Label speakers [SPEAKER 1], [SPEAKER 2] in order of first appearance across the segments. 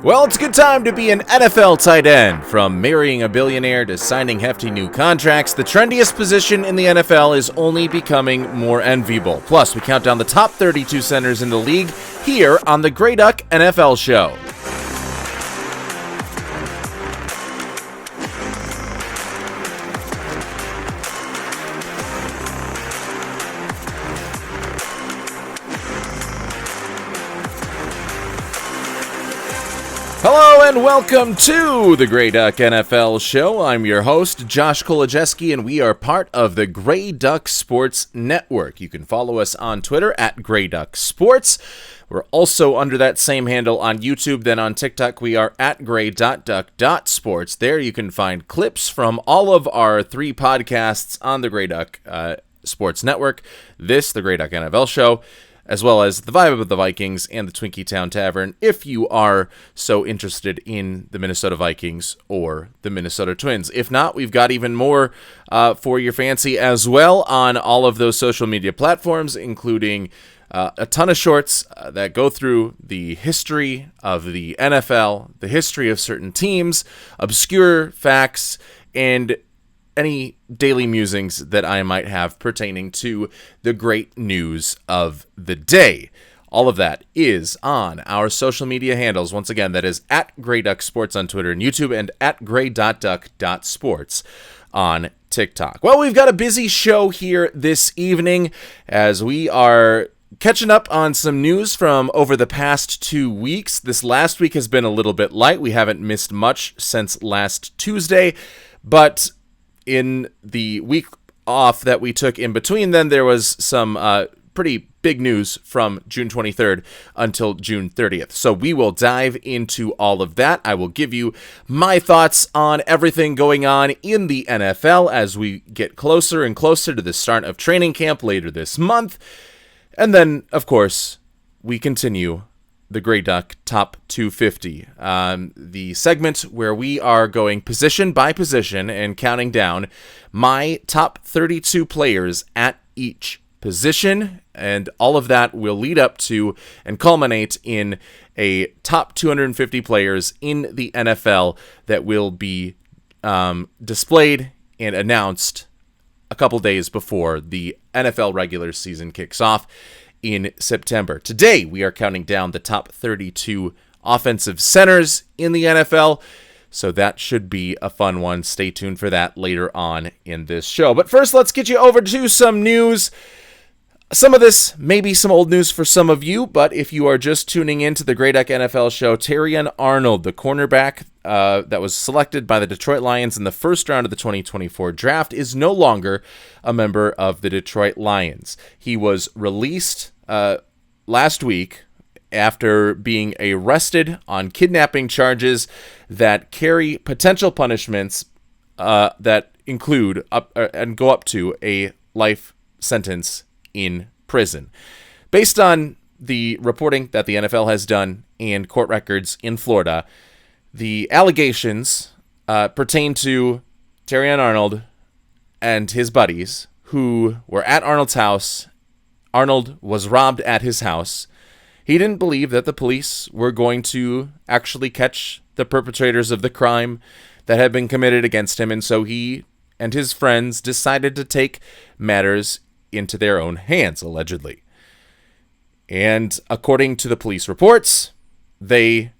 [SPEAKER 1] Well, it's a good time to be an NFL tight end. From marrying a billionaire to signing hefty new contracts, the trendiest position in the NFL is only becoming more enviable. Plus, we count down the top 32 centers in the league here on the Grey Duck NFL Show. Hello and welcome to the Grey Duck NFL Show. I'm your host, Josh Kolojeski, and we are part of the Grey Duck Sports Network. You can follow us on Twitter at Grey Duck Sports. We're also under that same handle on YouTube. Then on TikTok, we are at grey.duck.sports. There you can find clips from all of our three podcasts on the Grey Duck Sports Network. This, the Grey Duck NFL Show, as well as the Vibe of the Vikings and the Twinkie Town Tavern, if you are so interested in the Minnesota Vikings or the Minnesota Twins. If not, we've got even more for your fancy as well on all of those social media platforms, including a ton of shorts that go through the history of the NFL, the history of certain teams, obscure facts, and any daily musings that I might have pertaining to the great news of the day. All of that is on our social media handles. Once again, that is at Grey Duck Sports on Twitter and YouTube and at grey.duck.sports on TikTok. Well, we've got a busy show here this evening as we are catching up on some news from over the past 2 weeks. This last week has been a little bit light. We haven't missed much since last Tuesday, but in the week off that we took in between, then there was some pretty big news from June 23rd until June 30th. So we will dive into all of that. I will give you my thoughts on everything going on in the NFL as we get closer and closer to the start of training camp later this month. And then, of course, we continue the Grey Duck Top 250, the segment where we are going position by position and counting down my top 32 players at each position, and all of that will lead up to and culminate in a top 250 players in the NFL that will be displayed and announced a couple days before the NFL regular season kicks off in September. Today, we are counting down the top 32 offensive centers in the NFL, so that should be a fun one. Stay tuned for that later on in this show. But first, let's get you over to some news. Some of this may be some old news for some of you, but if you are just tuning in to the Grey Duck NFL Show, Terrion Arnold, the cornerback that was selected by the Detroit Lions in the first round of the 2024 draft, is no longer a member of the Detroit Lions. He was released last week after being arrested on kidnapping charges that carry potential punishments that include and go up to a life sentence in prison. Based on the reporting that the NFL has done and court records in Florida, the allegations pertain to Terrion Arnold and his buddies who were at Arnold's house. Arnold was robbed at his house. He didn't believe that the police were going to actually catch the perpetrators of the crime that had been committed against him, and so he and his friends decided to take matters into their own hands, allegedly. And according to the police reports, they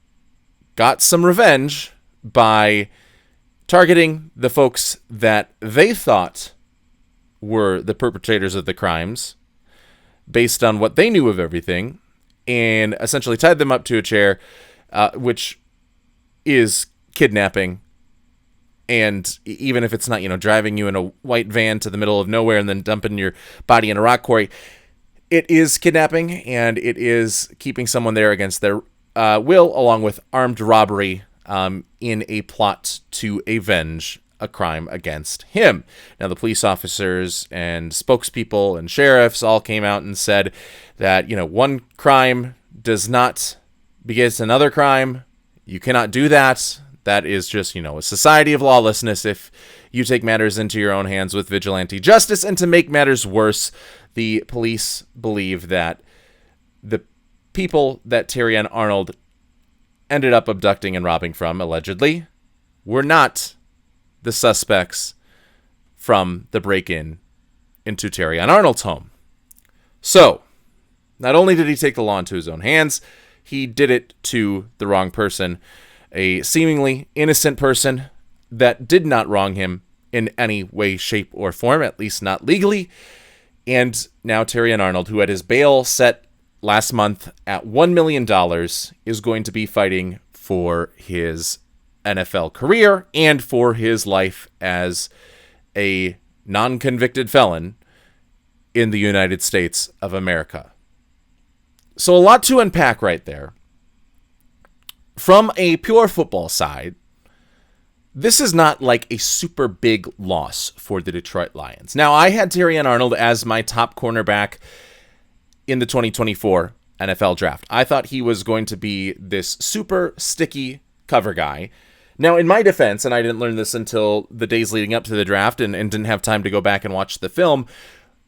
[SPEAKER 1] got some revenge by targeting the folks that they thought were the perpetrators of the crimes based on what they knew of everything, and essentially tied them up to a chair, which is kidnapping. And even if it's not, driving you in a white van to the middle of nowhere and then dumping your body in a rock quarry, it is kidnapping, and it is keeping someone there against their will, along with armed robbery in a plot to avenge a crime against him. Now, the police officers and spokespeople and sheriffs all came out and said that, one crime does not begets another crime. You cannot do that. That is just, a society of lawlessness if you take matters into your own hands with vigilante justice. And to make matters worse, the police believe that the people that Terrion Arnold ended up abducting and robbing from, allegedly, were not the suspects from the break-in into Terrion Arnold's home. So, not only did he take the law into his own hands, he did it to the wrong person, a seemingly innocent person that did not wrong him in any way, shape, or form, at least not legally. And now Terrion Arnold, who had his bail set last month at $1 million, is going to be fighting for his NFL career and for his life as a non-convicted felon in the United States of America. So a lot to unpack right there. From a pure football side, this is not like a super big loss for the Detroit Lions. Now, I had Terrion Arnold as my top cornerback in the 2024 NFL draft. I thought he was going to be this super sticky cover guy. Now, in my defense, and I didn't learn this until the days leading up to the draft and didn't have time to go back and watch the film,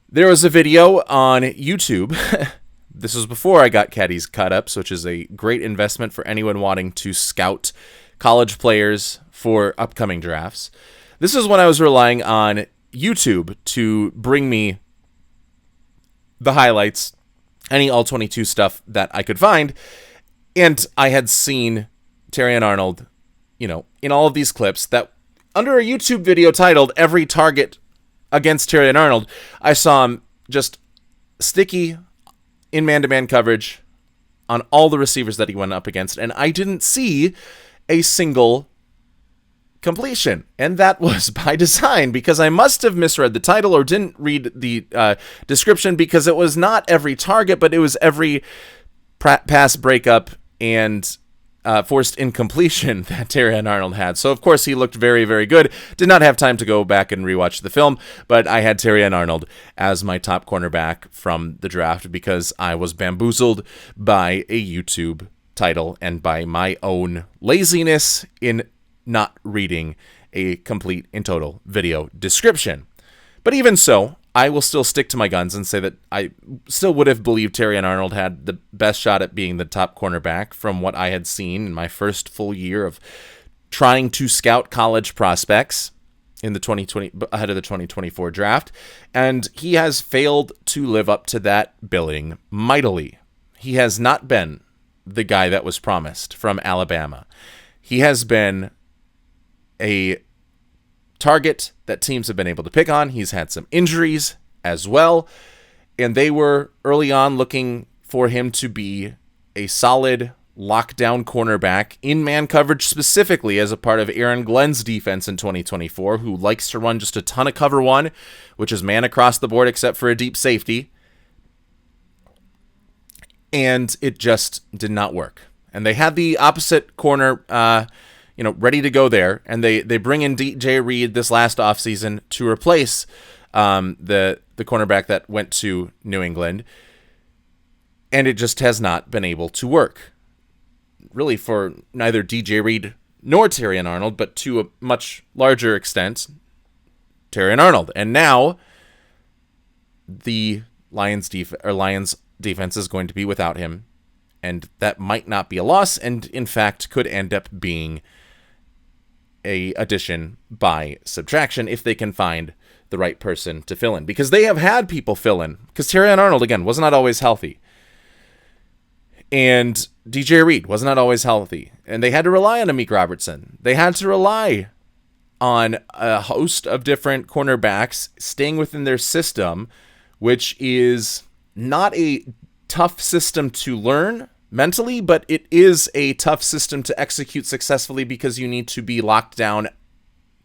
[SPEAKER 1] there was a video on YouTube. This was before I got Caddy's cut-ups, which is a great investment for anyone wanting to scout college players for upcoming drafts. This is when I was relying on YouTube to bring me the highlights, any All-22 stuff that I could find. And I had seen Terrion Arnold, in all of these clips that under a YouTube video titled "Every Target Against Terrion Arnold," I saw him just sticky in man-to-man coverage on all the receivers that he went up against. And I didn't see a single completion. And that was by design, because I must have misread the title or didn't read the description, because it was not every target, but it was every pass breakup and forced incompletion that Terrion Arnold had. So, of course, he looked very, very good. Did not have time to go back and rewatch the film, but I had Terrion Arnold as my top cornerback from the draft because I was bamboozled by a YouTube title and by my own laziness in not reading a complete and total video description. But even so, I will still stick to my guns and say that I still would have believed Terrion Arnold had the best shot at being the top cornerback from what I had seen in my first full year of trying to scout college prospects in the 2020 ahead of the 2024 draft, and he has failed to live up to that billing mightily. He has not been the guy that was promised from Alabama. He has been a target that teams have been able to pick on. He's had some injuries as well, and they were early on looking for him to be a solid lockdown cornerback in man coverage, specifically as a part of Aaron Glenn's defense in 2024, who likes to run just a ton of cover one, which is man across the board except for a deep safety. And it just did not work. And they had the opposite corner ready to go there, and they bring in DJ Reed this last offseason to replace the cornerback that went to New England, and it just has not been able to work, really, for neither DJ Reed nor Terrion Arnold, but to a much larger extent, Terrion Arnold. And now the Lions defense is going to be without him, and that might not be a loss, and in fact could end up being a addition by subtraction if they can find the right person to fill in, because they have had people fill in, because Terrion Arnold, again, was not always healthy, and DJ Reed was not always healthy, and they had to rely on Amik Robertson. They had to rely on a host of different cornerbacks staying within their system, which is not a tough system to learn mentally, but it is a tough system to execute successfully, because you need to be locked down,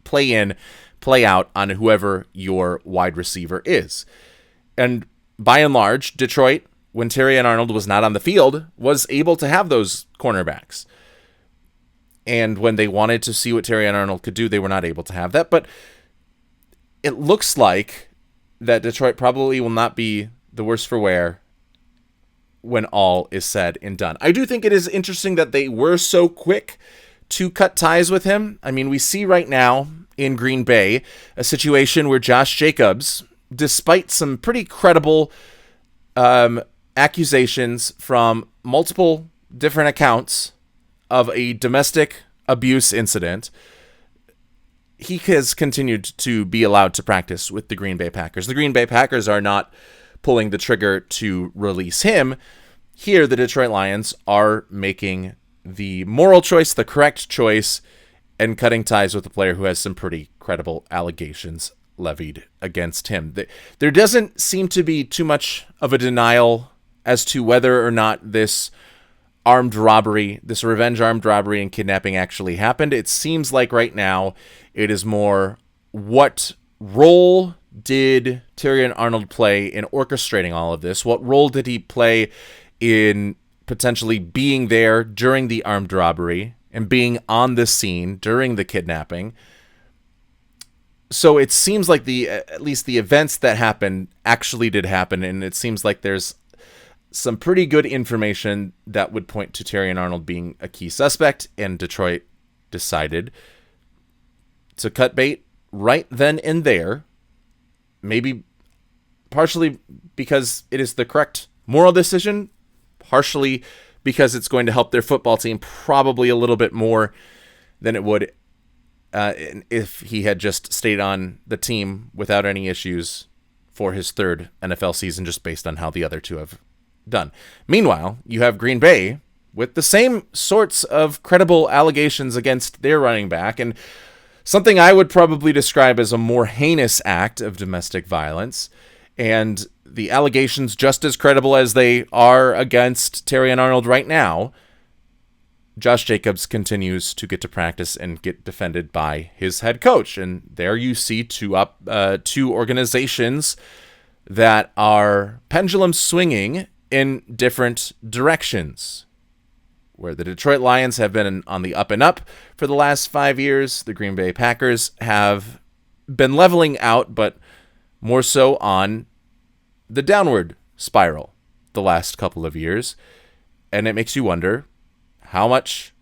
[SPEAKER 1] play in, play out on whoever your wide receiver is. And by and large, Detroit, when Terrion Arnold was not on the field, was able to have those cornerbacks. And when they wanted to see what Terrion Arnold could do, they were not able to have that. But it looks like that Detroit probably will not be the worse for wear when all is said and done. I do think it is interesting that they were so quick to cut ties with him. I mean, we see right now in Green Bay a situation where Josh Jacobs, despite some pretty credible accusations from multiple different accounts of a domestic abuse incident, he has continued to be allowed to practice with the Green Bay Packers. The Green Bay Packers are not pulling the trigger to release him. Here, the Detroit Lions are making the moral choice, the correct choice, and cutting ties with a player who has some pretty credible allegations levied against him. There doesn't seem to be too much of a denial as to whether or not this revenge armed robbery and kidnapping actually happened. It seems like right now it is more, what role did Terrion Arnold play in orchestrating all of this? What role did he play in potentially being there during the armed robbery and being on the scene during the kidnapping? So it seems like at least the events that happened actually did happen, and it seems like there's some pretty good information that would point to Terrion Arnold being a key suspect, and Detroit decided to cut bait right then and there, maybe partially because it is the correct moral decision, partially because it's going to help their football team probably a little bit more than it would if he had just stayed on the team without any issues for his third NFL season, just based on how the other two have done. Meanwhile, you have Green Bay with the same sorts of credible allegations against their running back, and something I would probably describe as a more heinous act of domestic violence, and the allegations just as credible as they are against Terrion Arnold right now. Josh Jacobs continues to get to practice and get defended by his head coach. And there you see two organizations that are pendulum swinging in different directions. Where the Detroit Lions have been on the up and up for the last 5 years, the Green Bay Packers have been leveling out, but more so on the downward spiral the last couple of years. And it makes you wonder how much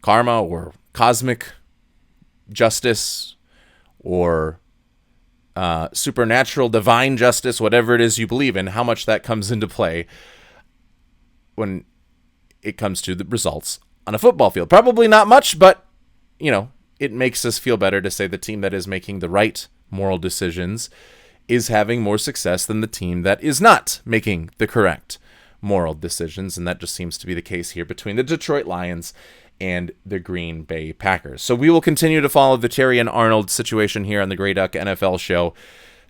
[SPEAKER 1] karma or cosmic justice or supernatural divine justice, whatever it is you believe in, how much that comes into play when it comes to the results on a football field. Probably not much, but, it makes us feel better to say the team that is making the right moral decisions is having more success than the team that is not making the correct moral decisions, and that just seems to be the case here between the Detroit Lions and the Green Bay Packers. So we will continue to follow the Terrion Arnold situation here on the Grey Duck NFL show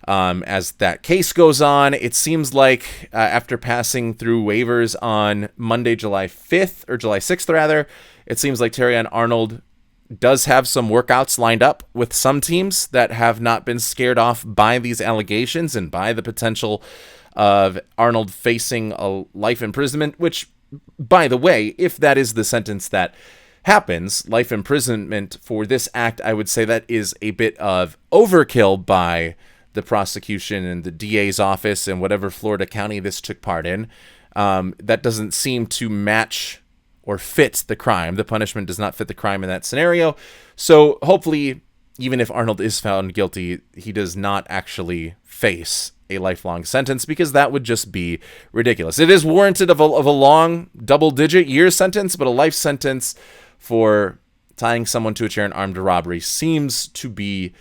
[SPEAKER 1] as that case goes on. It seems like after passing through waivers on Monday, July 5th, or July 6th rather, it seems like Terrion Arnold does have some workouts lined up with some teams that have not been scared off by these allegations and by the potential of Arnold facing a life imprisonment, which, by the way, if that is the sentence that happens, life imprisonment for this act, I would say that is a bit of overkill by the prosecution and the DA's office and whatever Florida county this took part in. That doesn't seem to match or fit the crime. The punishment does not fit the crime in that scenario. So hopefully, even if Arnold is found guilty, he does not actually face a lifelong sentence, because that would just be ridiculous. It is warranted of a long double-digit year sentence, but a life sentence for tying someone to a chair in armed robbery seems to be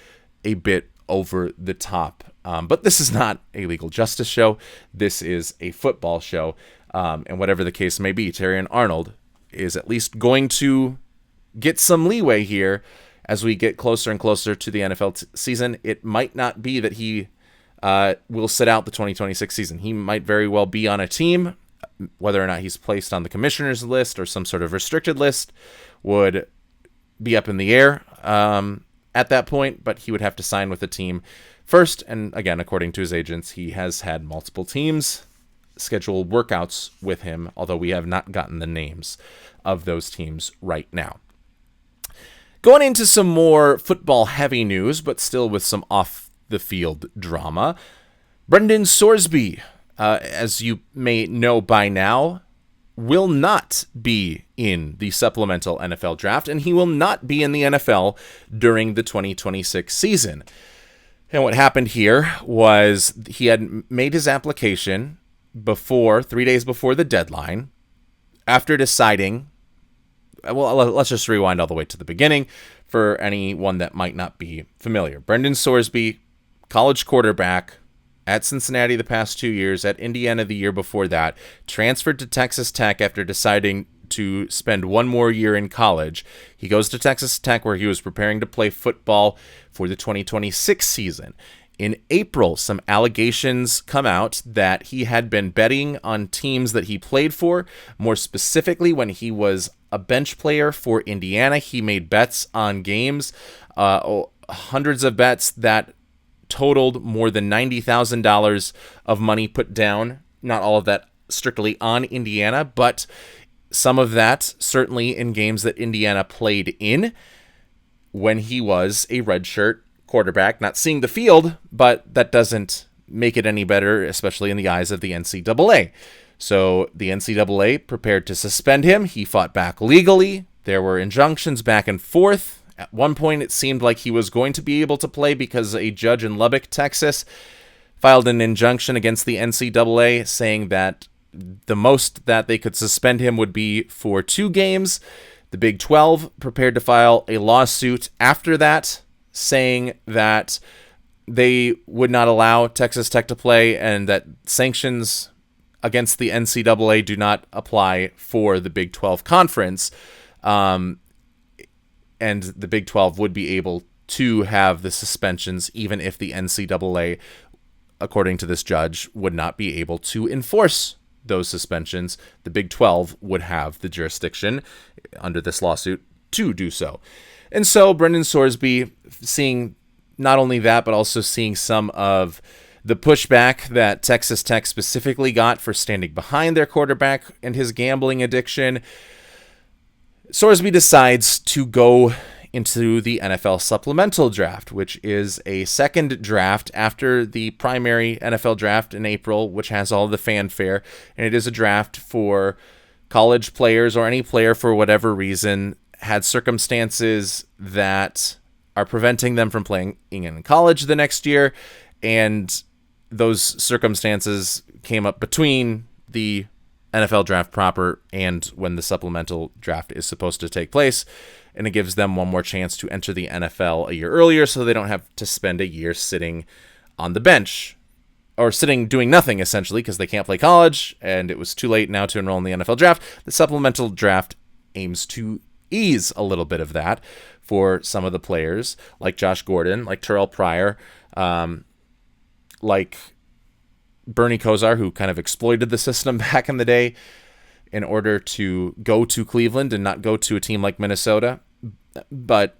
[SPEAKER 1] a bit over the top. But this is not a legal justice show. This is a football show. And whatever the case may be, Terrion Arnold is at least going to get some leeway here as we get closer and closer to the NFL season. It might not be that he will sit out the 2026 season. He might very well be on a team. Whether or not he's placed on the commissioner's list or some sort of restricted list would be up in the air at that point, but he would have to sign with a team first. And again, according to his agents, he has had multiple teams schedule workouts with him, although we have not gotten the names of those teams right now. Going into some more football-heavy news, but still with some off-the-field drama, Brendan Sorsby, as you may know by now, will not be in the supplemental NFL draft, and he will not be in the NFL during the 2026 season. And what happened here was he had made his application 3 days before the deadline, after deciding well, let's just rewind all the way to the beginning for anyone that might not be familiar. Brendan Sorsby, college quarterback at Cincinnati the past 2 years, at Indiana the year before that, transferred to Texas Tech after deciding to spend one more year in college. He goes to Texas Tech where he was preparing to play football for the 2026 season. In April, some allegations come out that he had been betting on teams that he played for. More specifically, when he was a bench player for Indiana, he made bets on games, hundreds of bets that totaled more than $90,000 of money put down. Not all of that strictly on Indiana, but some of that certainly in games that Indiana played in when he was a redshirt quarterback, not seeing the field, but that doesn't make it any better, especially in the eyes of the NCAA. So the NCAA prepared to suspend him. He fought back legally. There were injunctions back and forth. At one point, it seemed like he was going to be able to play because a judge in Lubbock, Texas, filed an injunction against the NCAA saying that the most that they could suspend him would be for 2 games. The Big 12 prepared to file a lawsuit after that, saying that they would not allow Texas Tech to play and that sanctions against the NCAA do not apply for the Big 12 conference. And the Big 12 would be able to have the suspensions even if the NCAA, according to this judge, would not be able to enforce those suspensions. The Big 12 would have the jurisdiction under this lawsuit to do so. And so Brendan Sorsby, seeing not only that, but also seeing some of the pushback that Texas Tech specifically got for standing behind their quarterback and his gambling addiction, Sorsby decides to go into the NFL supplemental draft, which is a second draft after the primary NFL draft in April, which has all the fanfare. And it is a draft for college players or any player for whatever reason had circumstances that are preventing them from playing in college the next year. And those circumstances came up between the NFL draft proper and when the supplemental draft is supposed to take place. And it gives them one more chance to enter the NFL a year earlier so they don't have to spend a year sitting on the bench or sitting doing nothing, essentially, because they can't play college and it was too late now to enroll in the NFL draft. The supplemental draft aims to ease a little bit of that for some of the players like Josh Gordon, like Terrell Pryor, like Bernie Kosar, who kind of exploited the system back in the day in order to go to Cleveland and not go to a team like Minnesota. But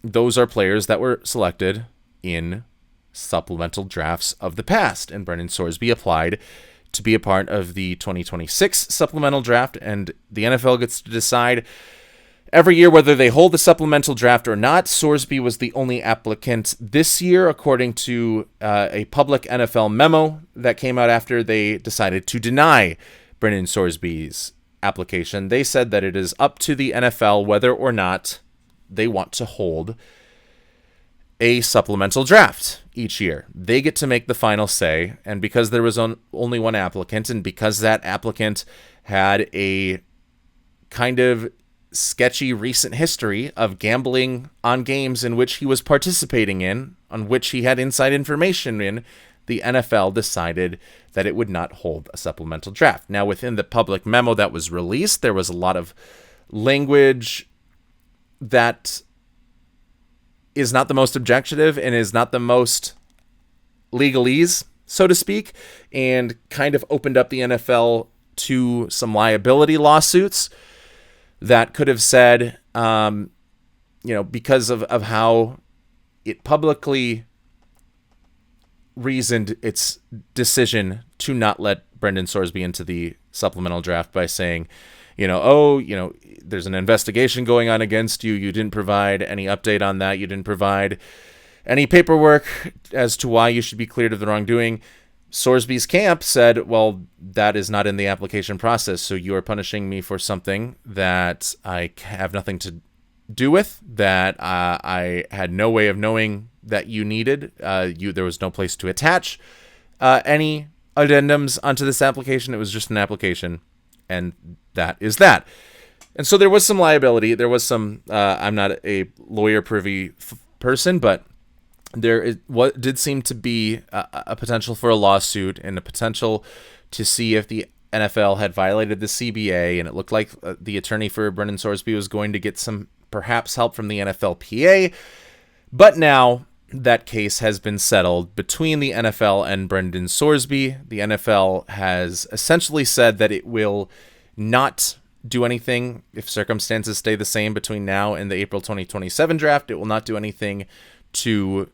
[SPEAKER 1] those are players that were selected in supplemental drafts of the past. And Brendan Sorsby applied to be a part of the 2026 supplemental draft. And the NFL gets to decide every year whether they hold the supplemental draft or not. Sorsby was the only applicant this year, according to a public NFL memo that came out after they decided to deny Brendan Sorsby's application. They said that it is up to the NFL whether or not they want to hold a supplemental draft each year. They get to make the final say, and because there was only one applicant, and because that applicant had a kind of sketchy recent history of gambling on games in which he was participating in, on which he had inside information in, the NFL decided that it would not hold a supplemental draft. Now, within the public memo that was released, there was a lot of language that is not the most objective and is not the most legalese, so to speak, and kind of opened up the NFL to some liability lawsuits that could have said, because of how it publicly reasoned its decision to not let Brendan Sorsby into the supplemental draft by saying, there's an investigation going on against you. You didn't provide any update on that. You didn't provide any paperwork as to why you should be cleared of the wrongdoing. Sorsby's camp said, well, that is not in the application process, so you are punishing me for something that I have nothing to do with, that I had no way of knowing that you needed. There was no place to attach any addendums onto this application. It was just an application, and that is that. And so there was some liability. There was some, I'm not a lawyer privy person, but what did seem to be a potential for a lawsuit and a potential to see if the NFL had violated the CBA. And it looked like the attorney for Brendan Sorsby was going to get some perhaps help from the NFLPA. But now that case has been settled between the NFL and Brendan Sorsby. The NFL has essentially said that it will not do anything if circumstances stay the same between now and the April 2027 draft. It will not do anything to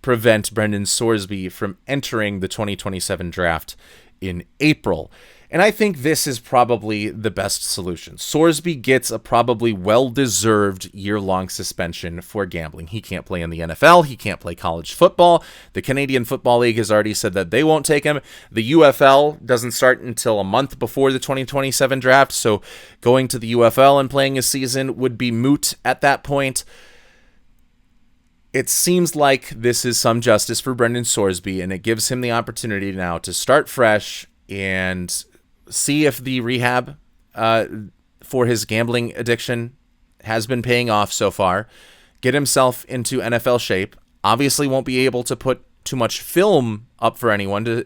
[SPEAKER 1] prevent Brendan Sorsby from entering the 2027 draft in April. And I think this is probably the best solution. Sorsby gets a probably well-deserved year-long suspension for gambling. He can't play in the NFL. He can't play college football. The Canadian Football League has already said that they won't take him. The UFL doesn't start until a month before the 2027 draft, so going to the UFL and playing a season would be moot at that point. It seems like this is some justice for Brendan Sorsby, and it gives him the opportunity now to start fresh and see if the rehab for his gambling addiction has been paying off so far. Get himself into NFL shape. Obviously won't be able to put too much film up for anyone to,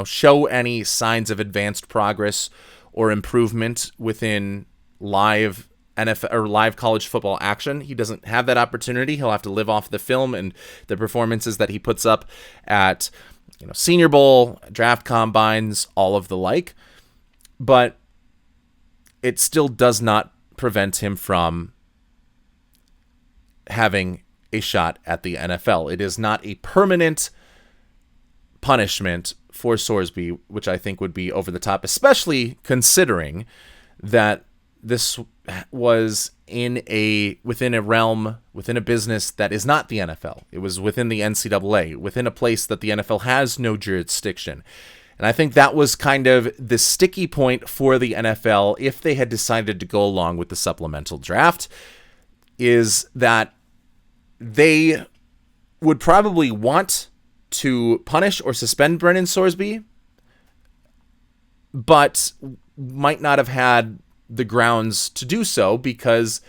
[SPEAKER 1] show any signs of advanced progress or improvement within live NFL or live college football action. He doesn't have that opportunity. He'll have to live off the film and the performances that he puts up at Senior Bowl, draft combines, all of the like. But it still does not prevent him from having a shot at the NFL. It is not a permanent punishment for Sorsby, which I think would be over the top, especially considering that this was within a business that is not the NFL. It was within the NCAA, within a place that the NFL has no jurisdiction. And I think that was kind of the sticky point for the NFL if they had decided to go along with the supplemental draft, is that they would probably want to punish or suspend Brendan Sorsby, but might not have had the grounds to do so because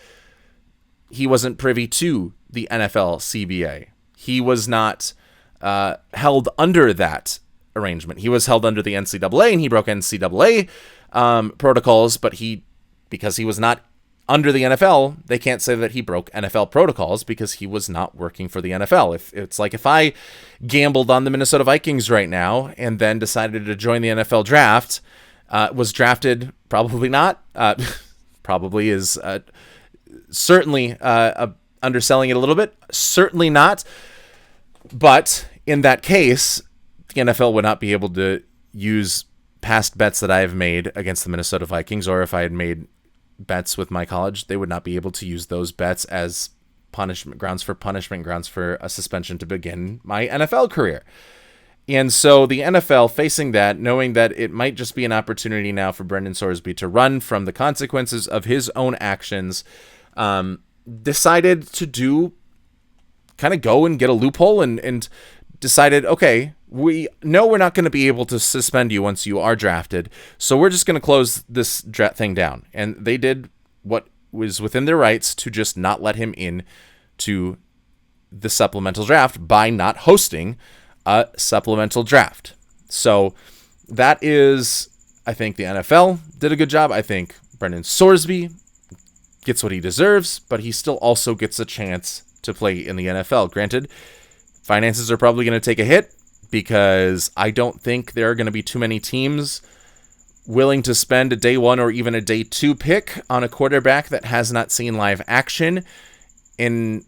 [SPEAKER 1] he wasn't privy to the NFL CBA. He was not held under that arrangement. He was held under the NCAA, and he broke NCAA protocols, but because he was not under the NFL, they can't say that he broke NFL protocols because he was not working for the NFL. If I gambled on the Minnesota Vikings right now and then decided to join the NFL draft, was drafted, probably not, probably is certainly underselling it a little bit, certainly not, but in that case, the NFL would not be able to use past bets that I have made against the Minnesota Vikings, or if I had made bets with my college, they would not be able to use those bets as grounds for a suspension to begin my NFL career. And so the NFL, facing that, knowing that it might just be an opportunity now for Brendan Sorsby to run from the consequences of his own actions, decided to go and get a loophole and decided, okay, we know we're not going to be able to suspend you once you are drafted, so we're just going to close this thing down. And they did what was within their rights to just not let him in to the supplemental draft by not hosting a supplemental draft. So that is, I think the NFL did a good job. I think Brendan Sorsby gets what he deserves, but he still also gets a chance to play in the NFL. Granted, finances are probably going to take a hit because I don't think there are going to be too many teams willing to spend a day one or even a day two pick on a quarterback that has not seen live action in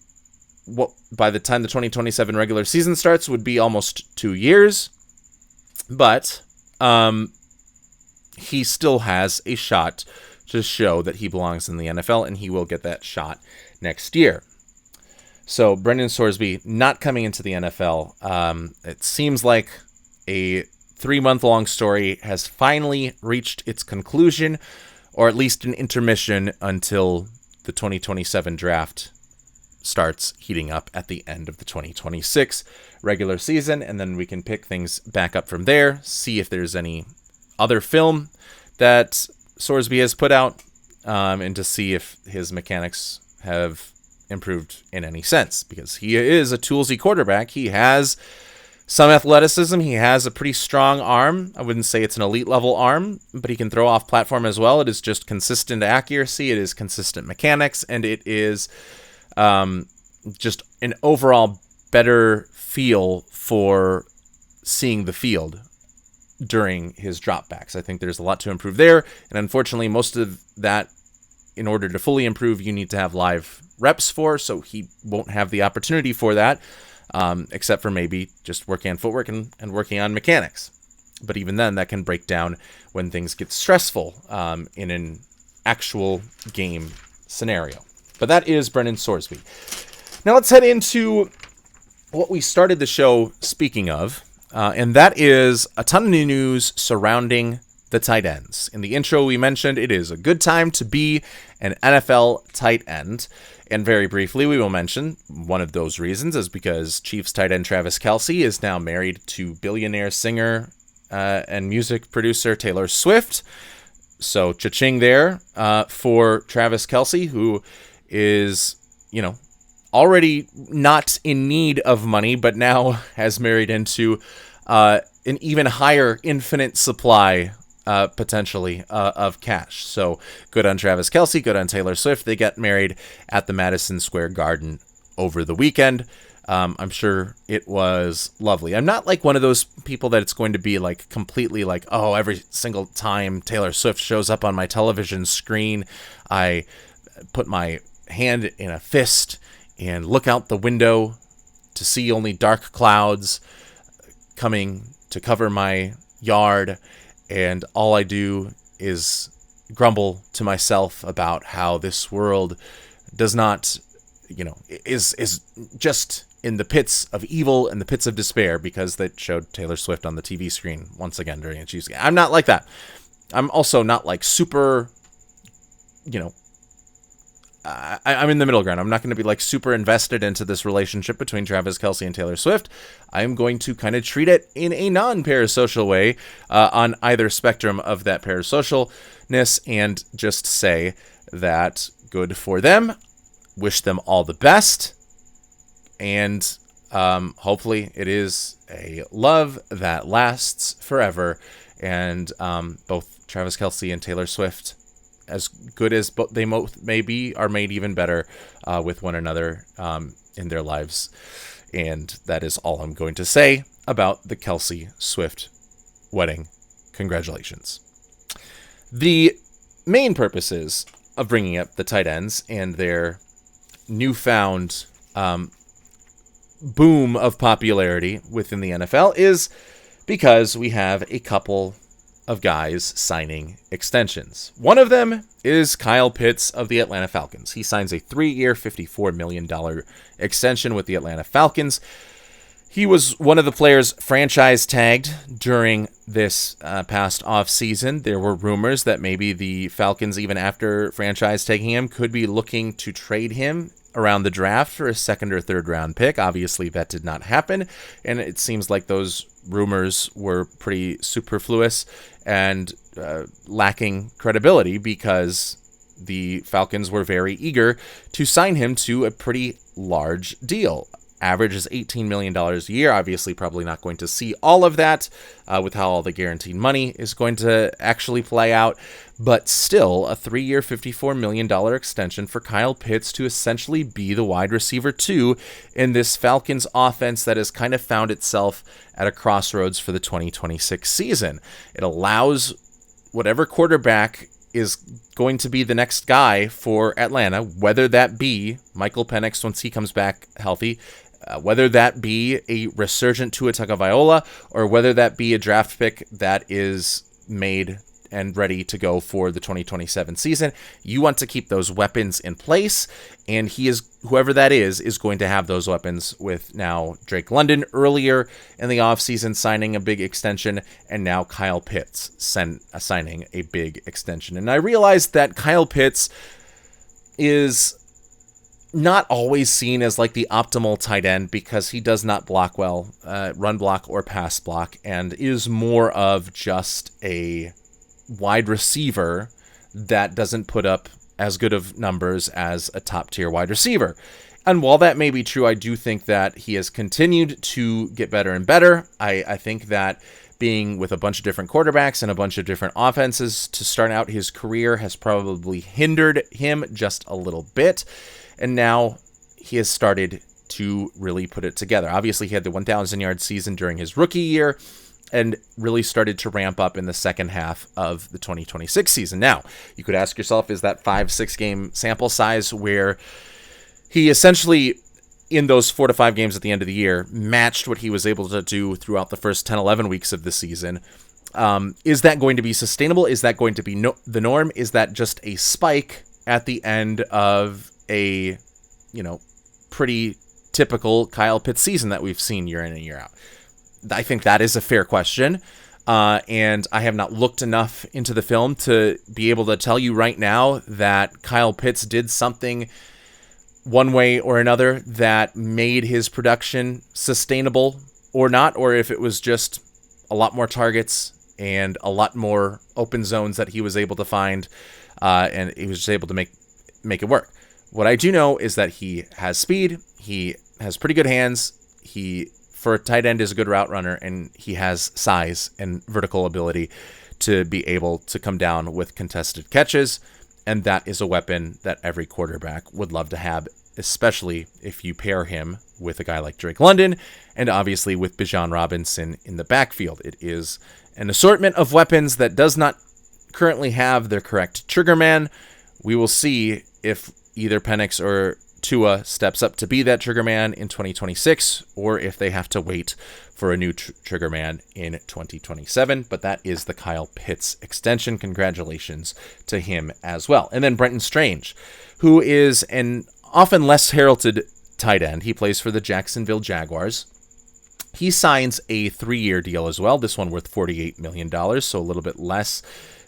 [SPEAKER 1] what by the time the 2027 regular season starts would be almost 2 years. But he still has a shot to show that he belongs in the NFL, and he will get that shot next year. So Brendan Sorsby not coming into the NFL. It seems like a 3-month-long story has finally reached its conclusion, or at least an intermission until the 2027 draft starts heating up at the end of the 2026 regular season, and then we can pick things back up from there, see if there's any other film that Sorsby has put out and to see if his mechanics have improved in any sense, because he is a toolsy quarterback. He has some athleticism. He has a pretty strong arm. I wouldn't say it's an elite level arm, but he can throw off platform as well. It is just consistent accuracy. It is consistent mechanics, and it is just an overall better feel for seeing the field during his dropbacks. I think there's a lot to improve there, and unfortunately, most of that, in order to fully improve, you need to have live reps for, so he won't have the opportunity for that, except for maybe just working on footwork and working on mechanics. But even then, that can break down when things get stressful in an actual game scenario. But that is Brendan Sorsby. Now let's head into what we started the show speaking of, and that is a ton of new news surrounding the tight ends. In the intro, we mentioned it is a good time to be an NFL tight end. And very briefly, we will mention one of those reasons is because Chiefs tight end Travis Kelce is now married to billionaire singer and music producer Taylor Swift. So cha-ching there for Travis Kelce, who is, already not in need of money, but now has married into an even higher infinite supply potentially of cash. So good on Travis Kelce, good on Taylor Swift. They get married at the Madison Square Garden over the weekend. I'm sure it was lovely. I'm not like one of those people that it's going to be like completely like, oh, every single time Taylor Swift shows up on my television screen, I put my hand in a fist and look out the window to see only dark clouds coming to cover my yard, and all I do is grumble to myself about how this world does not, is just in the pits of evil and the pits of despair because they showed Taylor Swift on the TV screen once again during a Chiefs game. I'm not like that. I'm also not like super, I'm in the middle ground. I'm not going to be like super invested into this relationship between Travis Kelce and Taylor Swift. I'm going to kind of treat it in a non-parasocial way on either spectrum of that parasocialness, and just say that good for them. Wish them all the best. And hopefully it is a love that lasts forever. And both Travis Kelce and Taylor Swift, as good as they may be, are made even better with one another in their lives. And that is all I'm going to say about the Kelce-Swift wedding. Congratulations. The main purposes of bringing up the tight ends and their newfound boom of popularity within the NFL is because we have a couple of guys signing extensions. One of them is Kyle Pitts of the Atlanta Falcons. He signs a 3-year, $54 million extension with the Atlanta Falcons. He was one of the players franchise tagged during this past offseason. There were rumors that maybe the Falcons, even after franchise tagging him, could be looking to trade him around the draft for a second or third round pick. Obviously, that did not happen, and it seems like those rumors were pretty superfluous and lacking credibility because the Falcons were very eager to sign him to a pretty large deal. Average is $18 million a year. Obviously, probably not going to see all of that with how all the guaranteed money is going to actually play out. But still, a 3-year, $54 million extension for Kyle Pitts to essentially be the wide receiver 2 in this Falcons offense that has kind of found itself at a crossroads for the 2026 season. It allows whatever quarterback is going to be the next guy for Atlanta, whether that be Michael Penix once he comes back healthy, whether that be a resurgent Tua Tagovailoa, or whether that be a draft pick that is made and ready to go for the 2027 season. You want to keep those weapons in place, and whoever that is going to have those weapons with now Drake London earlier in the offseason signing a big extension, and now Kyle Pitts signing a big extension. And I realized that Kyle Pitts is not always seen as like the optimal tight end because he does not block well, run block or pass block, and is more of just a wide receiver that doesn't put up as good of numbers as a top-tier wide receiver. And while that may be true, I do think that he has continued to get better and better. I think that being with a bunch of different quarterbacks and a bunch of different offenses to start out his career has probably hindered him just a little bit. And now he has started to really put it together. Obviously, he had the 1,000-yard season during his rookie year and really started to ramp up in the second half of the 2026 season. Now, you could ask yourself, is that 5-6 game sample size where he essentially, in those 4 to 5 games at the end of the year, matched what he was able to do throughout the first 10, 11 weeks of the season? Is that going to be sustainable? Is that going to be the norm? Is that just a spike at the end of a, pretty typical Kyle Pitts season that we've seen year in and year out? I think that is a fair question. And I have not looked enough into the film to be able to tell you right now that Kyle Pitts did something one way or another that made his production sustainable or not, or if it was just a lot more targets and a lot more open zones that he was able to find, and he was just able to make it work. What I do know is that he has speed, he has pretty good hands, he, for a tight end, is a good route runner, and he has size and vertical ability to be able to come down with contested catches, and that is a weapon that every quarterback would love to have, especially if you pair him with a guy like Drake London, and obviously with Bijan Robinson in the backfield. It is an assortment of weapons that does not currently have their correct triggerman. We will see if either Penix or Tua steps up to be that triggerman in 2026, or if they have to wait for a new triggerman in 2027. But that is the Kyle Pitts extension. Congratulations to him as well. And then Brendan Strange, who is an often less heralded tight end. He plays for the Jacksonville Jaguars. He signs a 3-year deal as well, this one worth $48 million, so a little bit less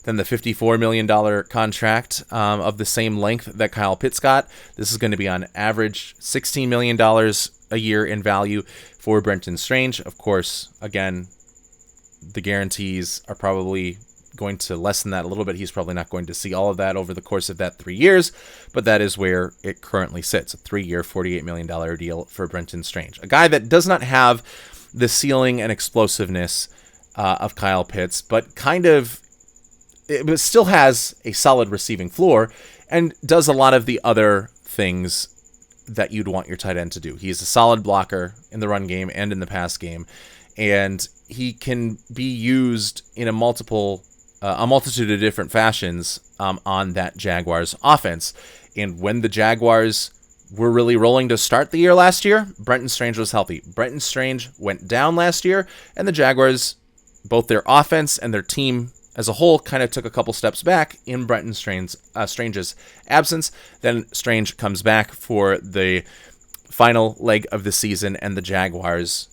[SPEAKER 1] than the $54 million contract of the same length that Kyle Pitts got. This is going to be on average $16 million a year in value for Brendan Strange. Of course, again, the guarantees are probably going to lessen that a little bit. He's probably not going to see all of that over the course of that 3 years, but that is where it currently sits. A 3-year, $48 million deal for Brendan Strange. A guy that does not have the ceiling and explosiveness of Kyle Pitts, but it still has a solid receiving floor and does a lot of the other things that you'd want your tight end to do. He's a solid blocker in the run game and in the pass game, and he can be used in a multitude of different fashions on that Jaguars offense. And when the Jaguars were really rolling to start the year last year, Brendan Strange was healthy. Brendan Strange went down last year, and the Jaguars, both their offense and their team as a whole, kind of took a couple steps back in Brendan Strange's absence. Then Strange comes back for the final leg of the season, and the Jaguars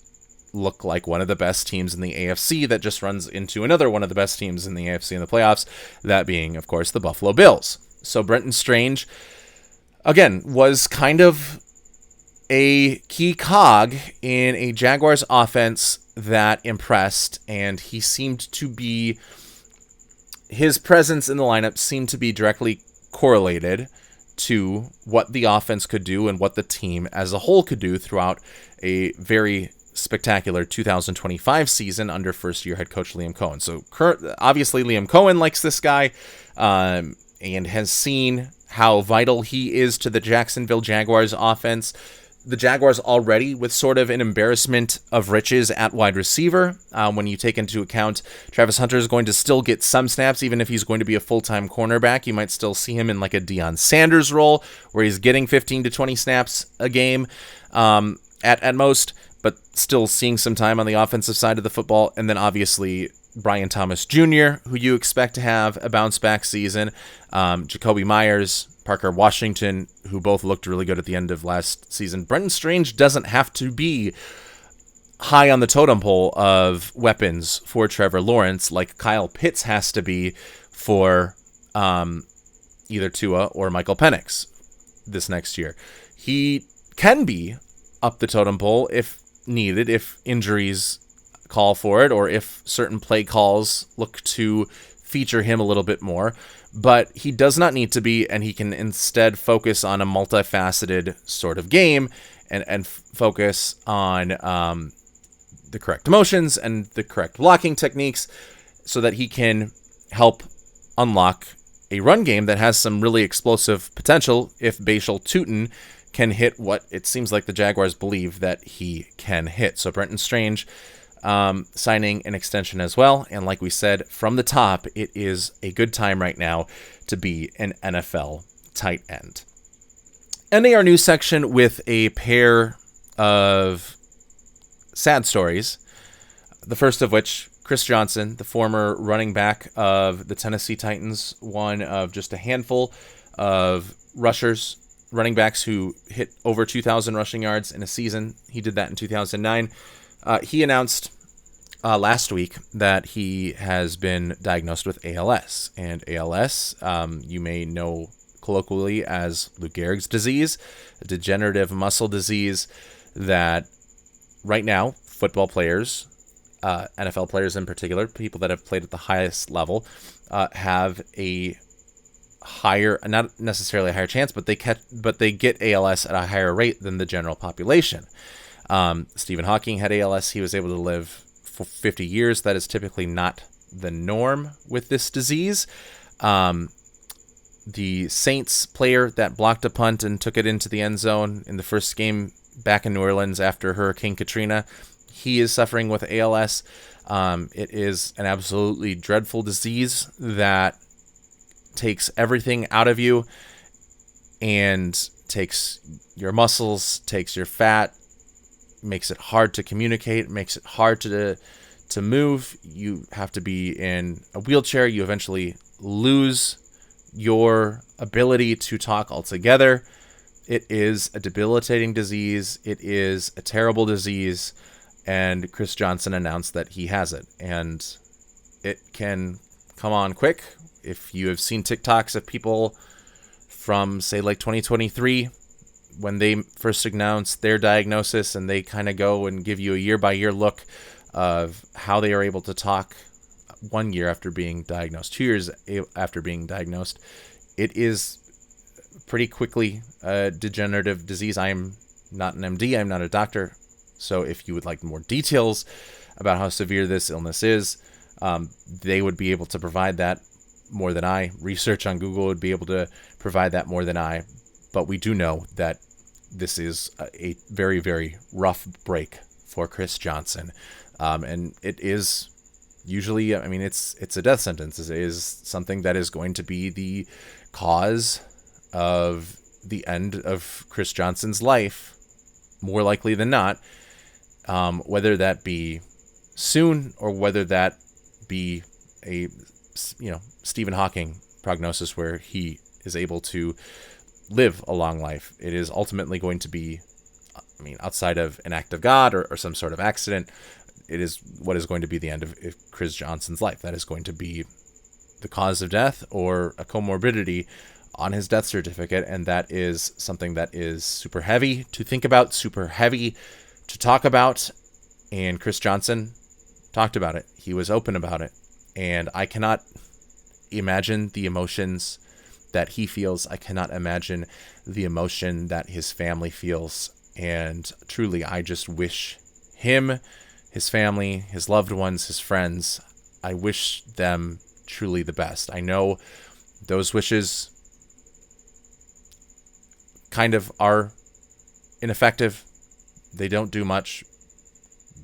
[SPEAKER 1] look like one of the best teams in the AFC that just runs into another one of the best teams in the AFC in the playoffs, that being, of course, the Buffalo Bills. So Brendan Strange, again, was kind of a key cog in a Jaguars offense that impressed, and he seemed to be, his presence in the lineup seemed to be directly correlated to what the offense could do and what the team as a whole could do throughout a very spectacular 2025 season under first-year head coach Liam Cohen. So obviously Liam Cohen likes this guy and has seen how vital he is to the Jacksonville Jaguars offense. The Jaguars already with sort of an embarrassment of riches at wide receiver. When you take into account Travis Hunter is going to still get some snaps, even if he's going to be a full-time cornerback. You might still see him in like a Deion Sanders role where he's getting 15 to 20 snaps a game at most, but still seeing some time on the offensive side of the football. And then obviously Brian Thomas Jr., who you expect to have a bounce-back season, Jacoby Myers, Parker Washington, who both looked really good at the end of last season. Brendan Strange doesn't have to be high on the totem pole of weapons for Trevor Lawrence like Kyle Pitts has to be for either Tua or Michael Penix this next year. He can be up the totem pole if needed, if injuries call for it, or if certain play calls look to feature him a little bit more. but he does not need to be, and he can instead focus on a multifaceted sort of game and focus on the correct motions and the correct blocking techniques so that he can help unlock a run game that has some really explosive potential if Bashal Tutin can hit what it seems like the Jaguars believe that he can hit. So Brenton Strange signing an extension as well. And like we said, from the top, it is a good time right now to be an NFL tight end. Ending our news section with a pair of sad stories. The first of which, Chris Johnson, the former running back of the Tennessee Titans, one of just a handful of running backs who hit over 2,000 rushing yards in a season. He did that in 2009. He announced last week that he has been diagnosed with ALS. And ALS, you may know colloquially as Lou Gehrig's disease, a degenerative muscle disease that right now football players, NFL players in particular, people that have played at the highest level, have a higher, not necessarily a higher chance, but they get ALS at a higher rate than the general population. Stephen Hawking had ALS. He was able to live for 50 years. That is typically not the norm with this disease. The Saints player that blocked a punt and took it into the end zone in the first game back in New Orleans after Hurricane Katrina, he is suffering with ALS. It is an absolutely dreadful disease that takes everything out of you and takes your muscles, takes your fat, makes it hard to communicate, makes it hard to move. You have to be in a wheelchair. You eventually lose your ability to talk altogether. It is a debilitating disease. It is a terrible disease. And Chris Johnson announced that he has it. And it can come on quick. If you have seen TikToks of people from, say, like 2023, when they first announced their diagnosis and they kind of go and give you a year-by-year look of how they are able to talk 1 year after being diagnosed, 2 years after being diagnosed, it is pretty quickly a degenerative disease. I am not an MD. I'm not a doctor. So if you would like more details about how severe this illness is, they would be able to provide that more than I. Research on Google would be able to provide that more than I. But we do know that this is a very, very rough break for Chris Johnson. And it is usually, I mean, it's a death sentence. It is something that is going to be the cause of the end of Chris Johnson's life, more likely than not, whether that be soon or whether that be a, Stephen Hawking prognosis where he is able to live a long life. It is ultimately going to be, outside of an act of God or some sort of accident, it is what is going to be the end of Chris Johnson's life. That is going to be the cause of death or a comorbidity on his death certificate, and that is something that is super heavy to think about, super heavy to talk about, and Chris Johnson talked about it. He was open about it, and I cannot imagine the emotions that he feels. I cannot imagine the emotion that his family feels, and truly, I just wish him, his family, his loved ones, his friends, I wish them truly the best. I know those wishes kind of are ineffective. They don't do much.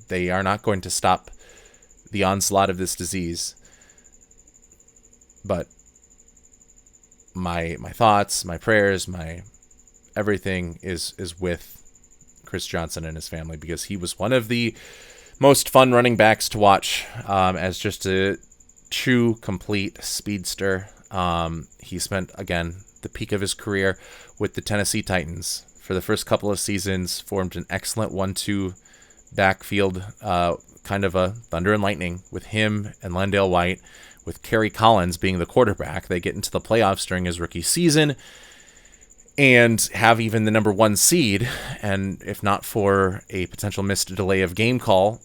[SPEAKER 1] They are not going to stop the onslaught of this disease. But my thoughts, my prayers, my everything is with Chris Johnson and his family, because he was one of the most fun running backs to watch, as just a true, complete speedster. He spent, again, the peak of his career with the Tennessee Titans. For the first couple of seasons, formed an excellent 1-2 backfield, kind of a thunder and lightning with him and Landale White, with Kerry Collins being the quarterback. They get into the playoffs during his rookie season, and have even the number 1 seed, and if not for a potential missed delay of game call,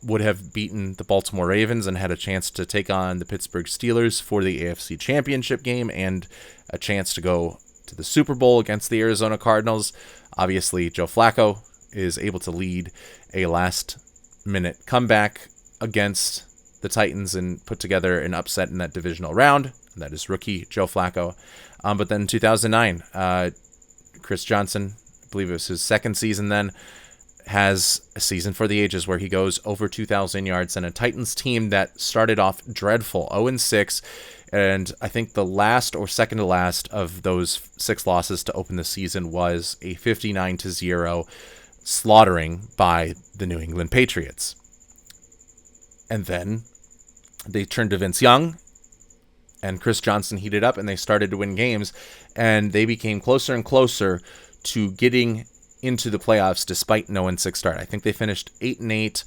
[SPEAKER 1] would have beaten the Baltimore Ravens and had a chance to take on the Pittsburgh Steelers for the AFC Championship game and a chance to go to the Super Bowl against the Arizona Cardinals. Obviously, Joe Flacco is able to lead a last-minute comeback against the Titans and put together an upset in that divisional round. That is rookie Joe Flacco. But then in 2009, Chris Johnson, I believe it was his second season then, has a season for the ages where he goes over 2,000 yards, and a Titans team that started off dreadful, 0-6, and I think the last or second to last of those 6 losses to open the season was a 59-0 slaughtering by the New England Patriots. And then they turned to Vince Young, and Chris Johnson heated up, and they started to win games, and they became closer and closer to getting into the playoffs despite no 0-6 start. I think they finished 8-8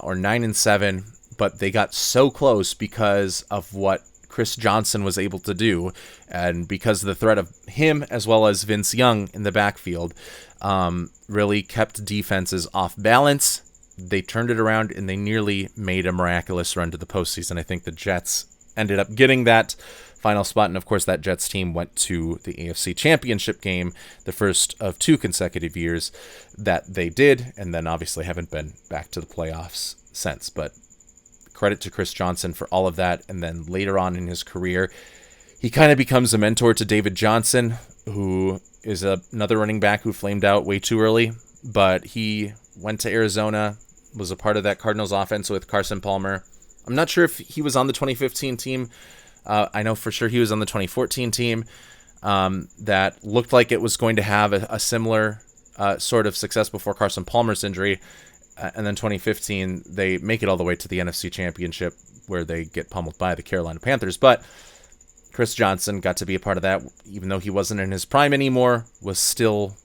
[SPEAKER 1] or 9-7, but they got so close because of what Chris Johnson was able to do, and because of the threat of him as well as Vince Young in the backfield really kept defenses off balance. They turned it around, and they nearly made a miraculous run to the postseason. I think the Jets ended up getting that final spot, and of course that Jets team went to the AFC Championship game, the first of 2 consecutive years that they did, and then obviously haven't been back to the playoffs since. But credit to Chris Johnson for all of that. And then later on in his career, he kind of becomes a mentor to David Johnson, who is another running back who flamed out way too early, but he went to Arizona, was a part of that Cardinals offense with Carson Palmer. I'm not sure if he was on the 2015 team. I know for sure he was on the 2014 team that looked like it was going to have a similar sort of success before Carson Palmer's injury. And then 2015, they make it all the way to the NFC Championship where they get pummeled by the Carolina Panthers. But Chris Johnson got to be a part of that, even though he wasn't in his prime anymore, was still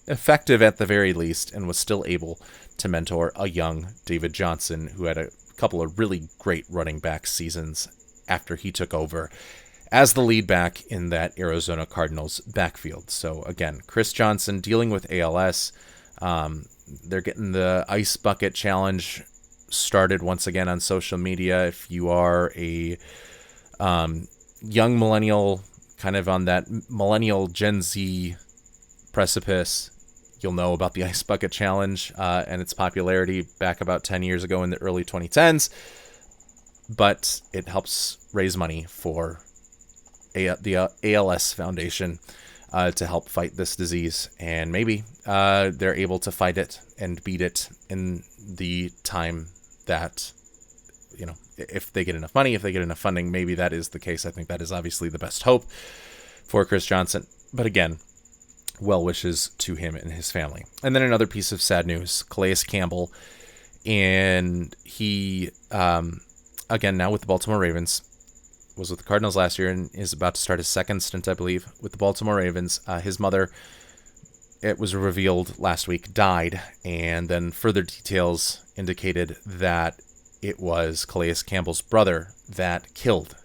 [SPEAKER 1] effective at the very least, and was still able to mentor a young David Johnson, who had a couple of really great running back seasons after he took over as the lead back in that Arizona Cardinals backfield. So again, Chris Johnson dealing with ALS. They're getting the ice bucket challenge started once again on social media. If you are a young millennial, kind of on that millennial Gen Z precipice, you'll know about the ice bucket challenge and its popularity back about 10 years ago in the early 2010s. But it helps raise money for the ALS Foundation to help fight this disease, and maybe they're able to fight it and beat it in the time that, if they get enough money, if they get enough funding, maybe that is the case. I think that is obviously the best hope for Chris Johnson. But again, well wishes to him and his family. And then another piece of sad news, Calais Campbell, and he, again, now with the Baltimore Ravens, was with the Cardinals last year and is about to start his second stint, I believe, with the Baltimore Ravens. His mother, it was revealed last week, died, and then further details indicated that it was Calais Campbell's brother that killed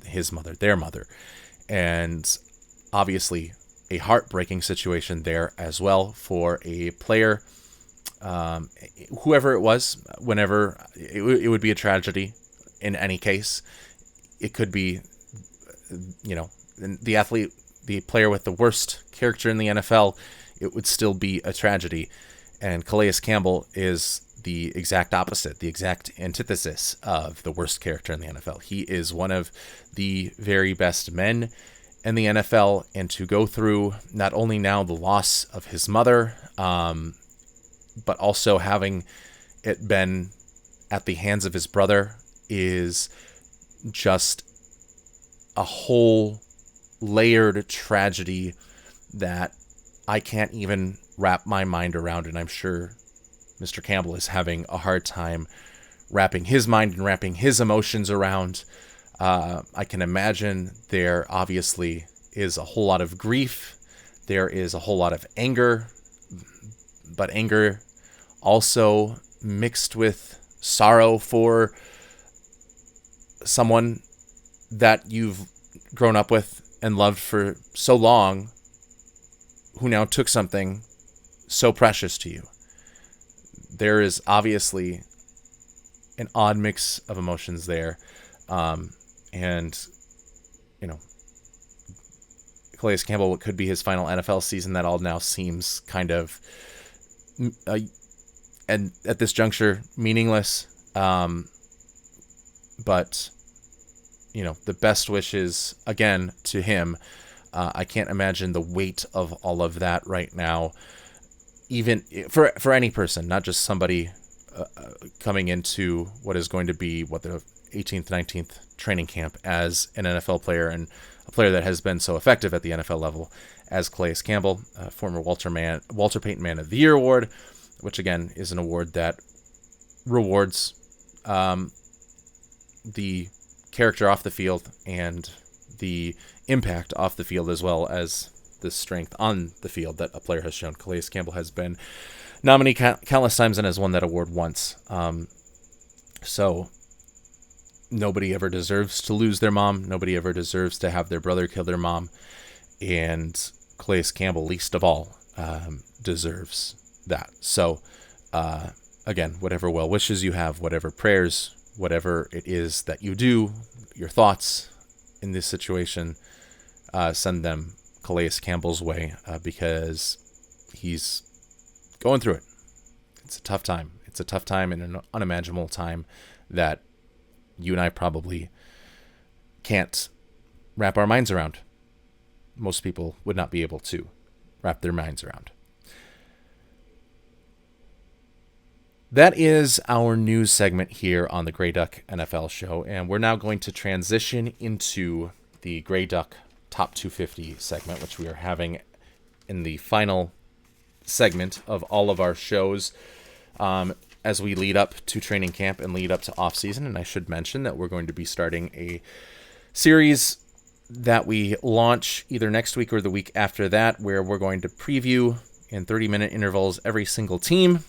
[SPEAKER 1] his mother, their mother. And obviously a heartbreaking situation there as well for a player, whoever it was, whenever, it would be a tragedy in any case. It could be, the athlete, the player with the worst character in the NFL, it would still be a tragedy. And Calais Campbell is the exact opposite, the exact antithesis of the worst character in the NFL. He is one of the very best men in the NFL, and to go through not only now the loss of his mother, but also having it been at the hands of his brother is just a whole layered tragedy that I can't even wrap my mind around, and I'm sure Mr. Campbell is having a hard time wrapping his mind and wrapping his emotions around. I can imagine there obviously is a whole lot of grief. There is a whole lot of anger, but anger also mixed with sorrow for someone that you've grown up with and loved for so long, who now took something so precious to you. There is obviously an odd mix of emotions there. And, Calais Campbell, what could be his final NFL season, that all now seems kind of, and at this juncture, meaningless. But, the best wishes, again, to him. I can't imagine the weight of all of that right now, even for any person, not just somebody coming into what is going to be the 18th, 19th training camp as an NFL player, and a player that has been so effective at the NFL level as Calais Campbell, former Walter Payton Man of the Year award, which again is an award that rewards the character off the field and the impact off the field, as well as the strength on the field that a player has shown. Calais Campbell has been nominated countless times and has won that award once. So nobody ever deserves to lose their mom. Nobody ever deserves to have their brother kill their mom. And Calais Campbell, least of all, deserves that. So, again, whatever well wishes you have, whatever prayers, whatever it is that you do, your thoughts in this situation, send them Calais Campbell's way, because he's going through it. It's a tough time. It's a tough time and an unimaginable time that you and I probably can't wrap our minds around. Most people would not be able to wrap their minds around. That is our news segment here on the Grey Duck NFL show, and we're now going to transition into the Grey Duck Top 250 segment, which we are having in the final segment of all of our shows as we lead up to training camp and lead up to offseason. And I should mention that we're going to be starting a series that we launch either next week or the week after that, where we're going to preview in 30-minute intervals every single team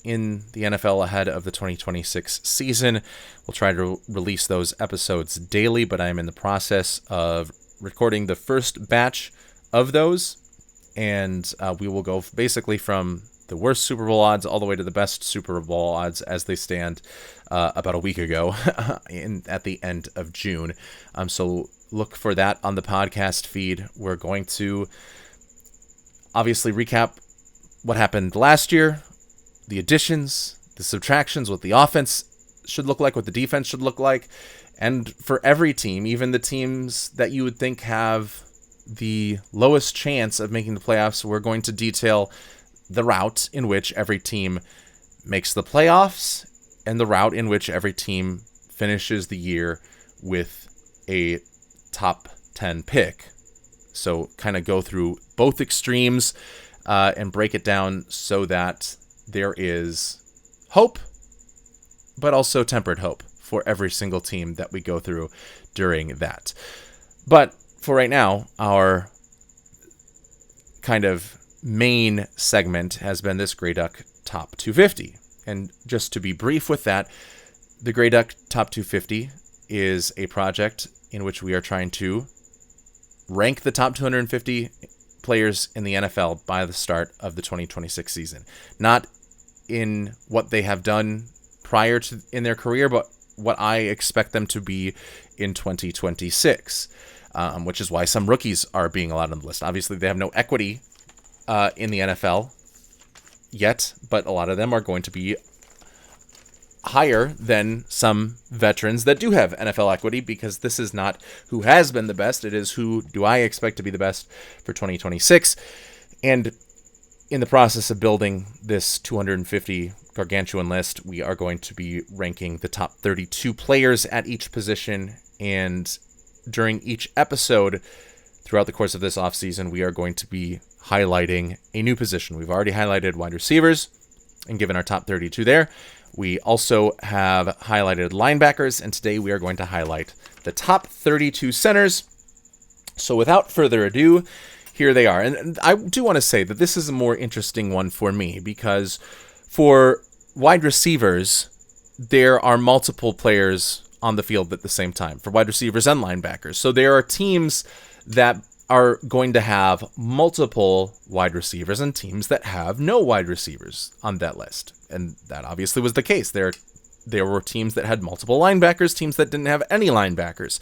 [SPEAKER 1] in the NFL ahead of the 2026 season. We'll try to release those episodes daily, but I'm in the process of recording the first batch of those, and we will go basically from the worst Super Bowl odds all the way to the best Super Bowl odds as they stand about a week ago at the end of June. So look for that on the podcast feed. We're going to obviously recap what happened last year, the additions, the subtractions, what the offense should look like, what the defense should look like. And for every team, even the teams that you would think have the lowest chance of making the playoffs, we're going to detail the route in which every team makes the playoffs and the route in which every team finishes the year with a top 10 pick. So kind of go through both extremes and break it down so that there is hope, but also tempered hope for every single team that we go through during that. But for right now, our kind of main segment has been this Grey Duck Top 250. And just to be brief with that, the Grey Duck Top 250 is a project in which we are trying to rank the top 250 players in the NFL by the start of the 2026 season. Not in what they have done prior to in their career, but what I expect them to be in 2026, which is why some rookies are being allowed on the list. Obviously, they have no equity in the NFL yet, but a lot of them are going to be higher than some veterans that do have NFL equity, because this is not who has been the best. It is who do I expect to be the best for 2026. And in the process of building this 250 gargantuan list, we are going to be ranking the top 32 players at each position. And during each episode throughout the course of this offseason, we are going to be highlighting a new position. We've already highlighted wide receivers and given our top 32 there. We also have highlighted linebackers, and today we are going to highlight the top 32 centers. So without further ado, here they are. And I do want to say that this is a more interesting one for me, because for wide receivers, there are multiple players on the field at the same time, for wide receivers and linebackers. So there are teams that are going to have multiple wide receivers and teams that have no wide receivers on that list. And that obviously was the case. There were teams that had multiple linebackers, teams that didn't have any linebackers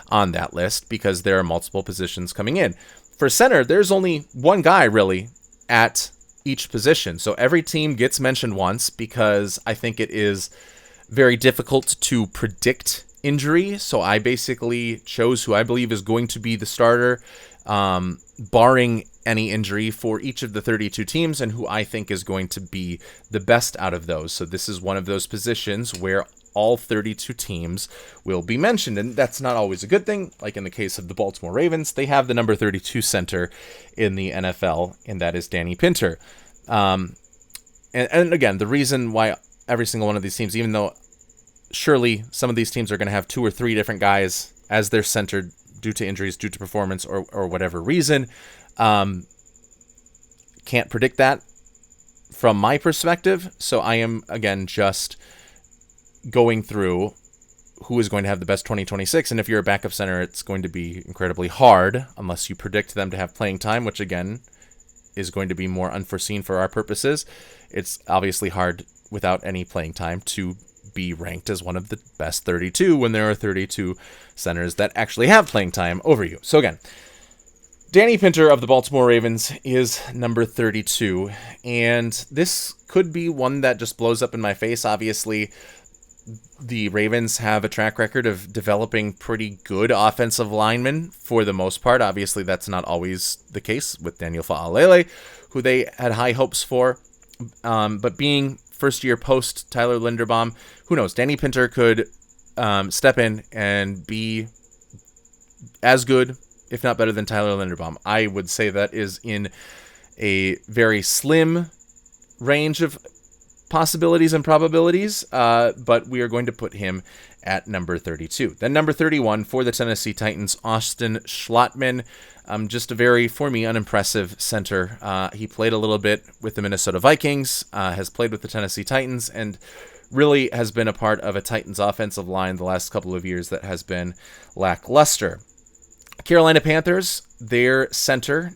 [SPEAKER 1] on that list because there are multiple positions coming in. For center, there's only one guy really at each position. So every team gets mentioned once because I think it is very difficult to predict injury. So I basically chose who I believe is going to be the starter, barring any injury for each of the 32 teams, and who I think is going to be the best out of those. So this is one of those positions where all 32 teams will be mentioned, and that's not always a good thing. Like in the case of the Baltimore Ravens, they have the number 32 center in the NFL, and that is Danny Pinter. And again, the reason why every single one of these teams, even though surely some of these teams are going to have 2 or 3 different guys as their center due to injuries, due to performance, or whatever reason, can't predict that from my perspective. So I am, again, just going through who is going to have the best 2026. And if you're a backup center, it's going to be incredibly hard unless you predict them to have playing time, which, again, is going to be more unforeseen for our purposes. It's obviously hard without any playing time to be ranked as one of the best 32 when there are 32 centers that actually have playing time over you. So again, Danny Pinter of the Baltimore Ravens is number 32, and this could be one that just blows up in my face. Obviously, the Ravens have a track record of developing pretty good offensive linemen for the most part. Obviously, that's not always the case with Daniel Fa'alele, who they had high hopes for, but being first year post Tyler Linderbaum, who knows? Danny Pinter could step in and be as good, if not better, than Tyler Linderbaum. I would say that is in a very slim range of possibilities and probabilities, but we are going to put him at number 32. Then number 31 for the Tennessee Titans, Austin Schlottman. Just a very, for me, unimpressive center. He played a little bit with the Minnesota Vikings, has played with the Tennessee Titans, and really has been a part of a Titans offensive line the last couple of years that has been lackluster. Carolina Panthers, their center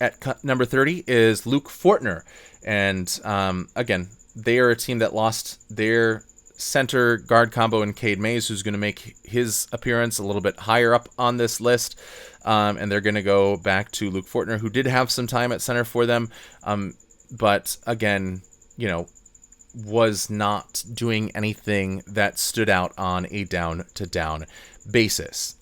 [SPEAKER 1] at number 30 is Luke Fortner. And again, they are a team that lost their center guard combo in Cade Mays, who's going to make his appearance a little bit higher up on this list. And they're going to go back to Luke Fortner, who did have some time at center for them. But again, was not doing anything that stood out on a down-to-down basis.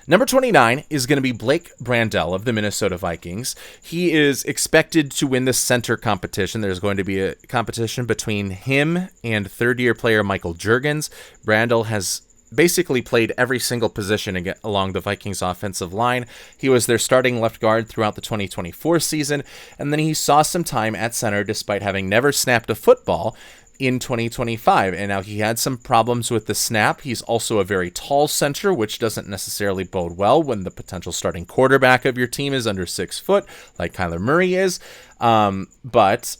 [SPEAKER 1] Number 29 is going to be Blake Brandel of the Minnesota Vikings. He is expected to win the center competition. There's going to be a competition between him and third-year player Michael Juergens. Brandel has basically played every single position along the Vikings offensive line. He was their starting left guard throughout the 2024 season, and then he saw some time at center despite having never snapped a football in 2025. And now he had some problems with the snap. He's also a very tall center, which doesn't necessarily bode well when the potential starting quarterback of your team is under 6 foot, like Kyler Murray is. But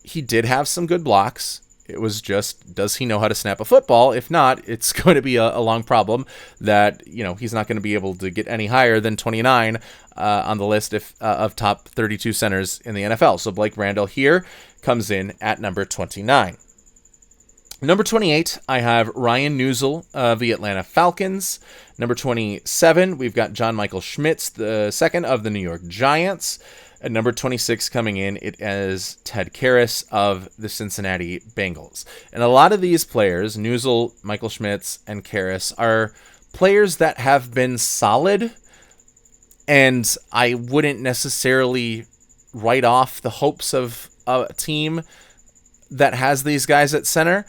[SPEAKER 1] he did have some good blocks. It was just, does he know how to snap a football? If not, it's going to be a long problem that, he's not going to be able to get any higher than 29 on the list of top 32 centers in the NFL. So Blake Brandel here comes in at number 29. Number 28, I have Ryan Neusel of the Atlanta Falcons. Number 27, we've got John Michael Schmitz, the second of the New York Giants. At number 26 coming in, it is Ted Karras of the Cincinnati Bengals. And a lot of these players, Neusel, Michael Schmitz, and Karras, are players that have been solid, and I wouldn't necessarily write off the hopes of a team that has these guys at center,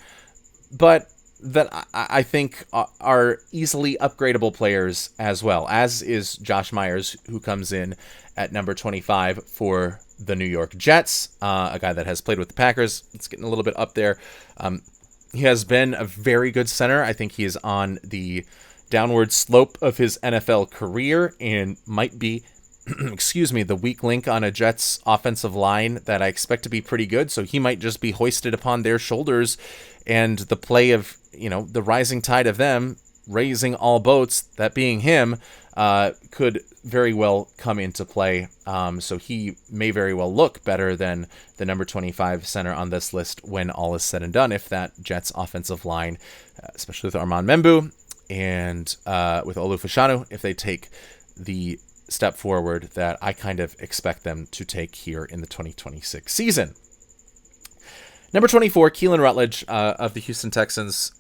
[SPEAKER 1] but that I think are easily upgradable players as well, as is Josh Myers, who comes in at number 25 for the New York Jets, a guy that has played with the Packers. It's getting a little bit up there. He has been a very good center. I think he is on the downward slope of his NFL career and might be the weak link on a Jets offensive line that I expect to be pretty good. So he might just be hoisted upon their shoulders, and the play of, the rising tide of them raising all boats, that being him, could very well come into play. So he may very well look better than the number 25 center on this list when all is said and done, if that Jets offensive line, especially with Armand Membu and with Olu Fashanu, if they take the step forward that I kind of expect them to take here in the 2026 season. Number 24, Keelan Rutledge of the Houston Texans.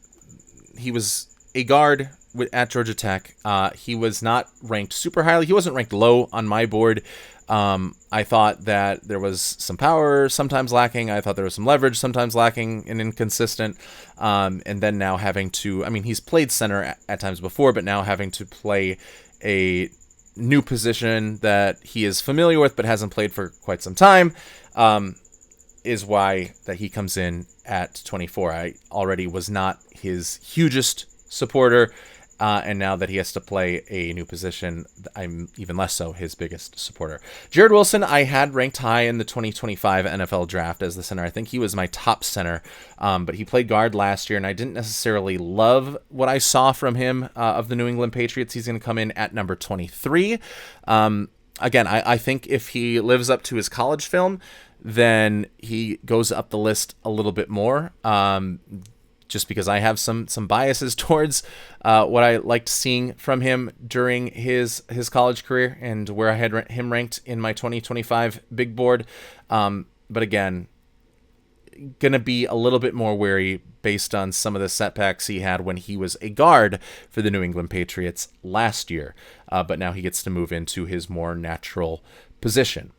[SPEAKER 1] He was a guard at Georgia Tech. He was not ranked super highly. He wasn't ranked low on my board. I thought that there was some power sometimes lacking. I thought there was some leverage sometimes lacking and inconsistent. And then now having to, he's played center at times before, but now having to play a new position that he is familiar with but hasn't played for quite some time, is why that he comes in at 24. I already was not his hugest supporter, and now that he has to play a new position, I'm even less so his biggest supporter. Jared Wilson, I had ranked high in the 2025 NFL draft as the center. I think he was my top center, but he played guard last year, and I didn't necessarily love what I saw from him of the New England Patriots. He's going to come in at number 23. Again, I think if he lives up to his college film, then he goes up the list a little bit more. Just because I have some biases towards what I liked seeing from him during his college career and where I had him ranked in my 2025 big board. But again, going to be a little bit more wary based on some of the setbacks he had when he was a guard for the New England Patriots last year. But now he gets to move into his more natural position.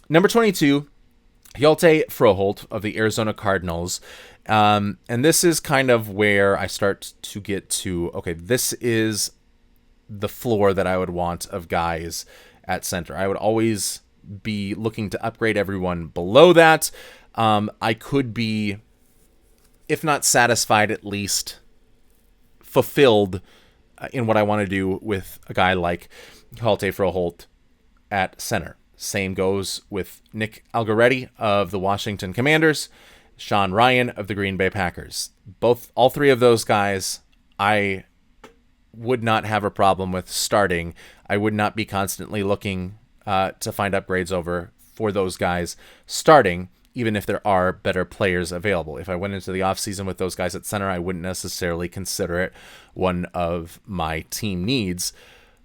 [SPEAKER 1] Number 22, Hjalte Froholt of the Arizona Cardinals. And this is kind of where I start to get to, okay, this is the floor that I would want of guys at center. I would always be looking to upgrade everyone below that. I could be, if not satisfied, at least fulfilled in what I want to do with a guy like Hjalte Froholt at center. Same goes with Nick Algoretti of the Washington Commanders, Sean Ryan of the Green Bay Packers. All three of those guys, I would not have a problem with starting. I would not be constantly looking to find upgrades over for those guys starting, even if there are better players available. If I went into the offseason with those guys at center, I wouldn't necessarily consider it one of my team needs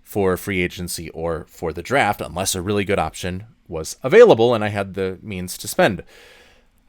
[SPEAKER 1] for free agency or for the draft, unless a really good option was available and I had the means to spend.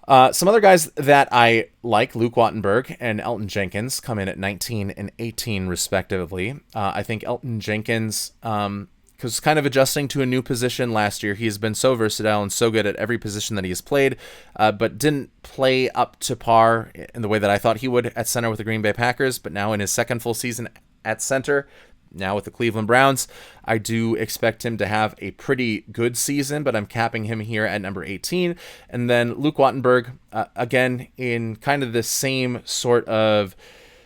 [SPEAKER 1] Some other guys that I like, Luke Wattenberg and Elton Jenkins, come in at 19 and 18 respectively. I think Elton Jenkins, because kind of adjusting to a new position last year, he's been so versatile and so good at every position that he has played, but didn't play up to par in the way that I thought he would at center with the Green Bay Packers. But now in his second full season at center, now with the Cleveland Browns, I do expect him to have a pretty good season, but I'm capping him here at number 18. And then Luke Wattenberg, again, in kind of the same sort of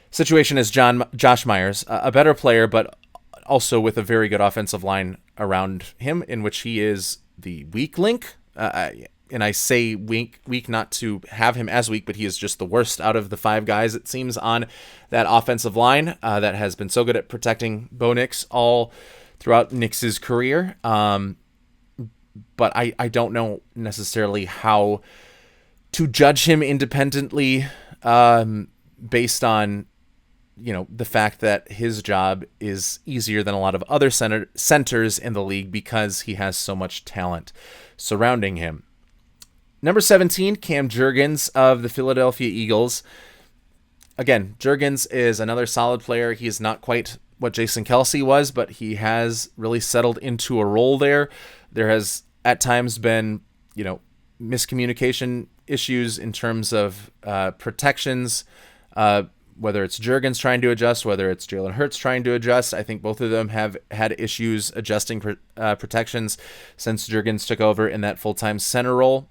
[SPEAKER 1] situation as Josh Myers, a better player, but also with a very good offensive line around him, in which he is the weak link. And I say weak not to have him as weak, but he is just the worst out of the five guys, it seems, on that offensive line that has been so good at protecting Bo Nix all throughout Nix's career. But I don't know necessarily how to judge him independently based on, the fact that his job is easier than a lot of other centers in the league because he has so much talent surrounding him. Number 17, Cam Jurgens of the Philadelphia Eagles. Again, Jurgens is another solid player. He is not quite what Jason Kelce was, but he has really settled into a role there. There has at times been, miscommunication issues in terms of protections, whether it's Jurgens trying to adjust, whether it's Jalen Hurts trying to adjust. I think both of them have had issues adjusting protections since Jurgens took over in that full-time center role.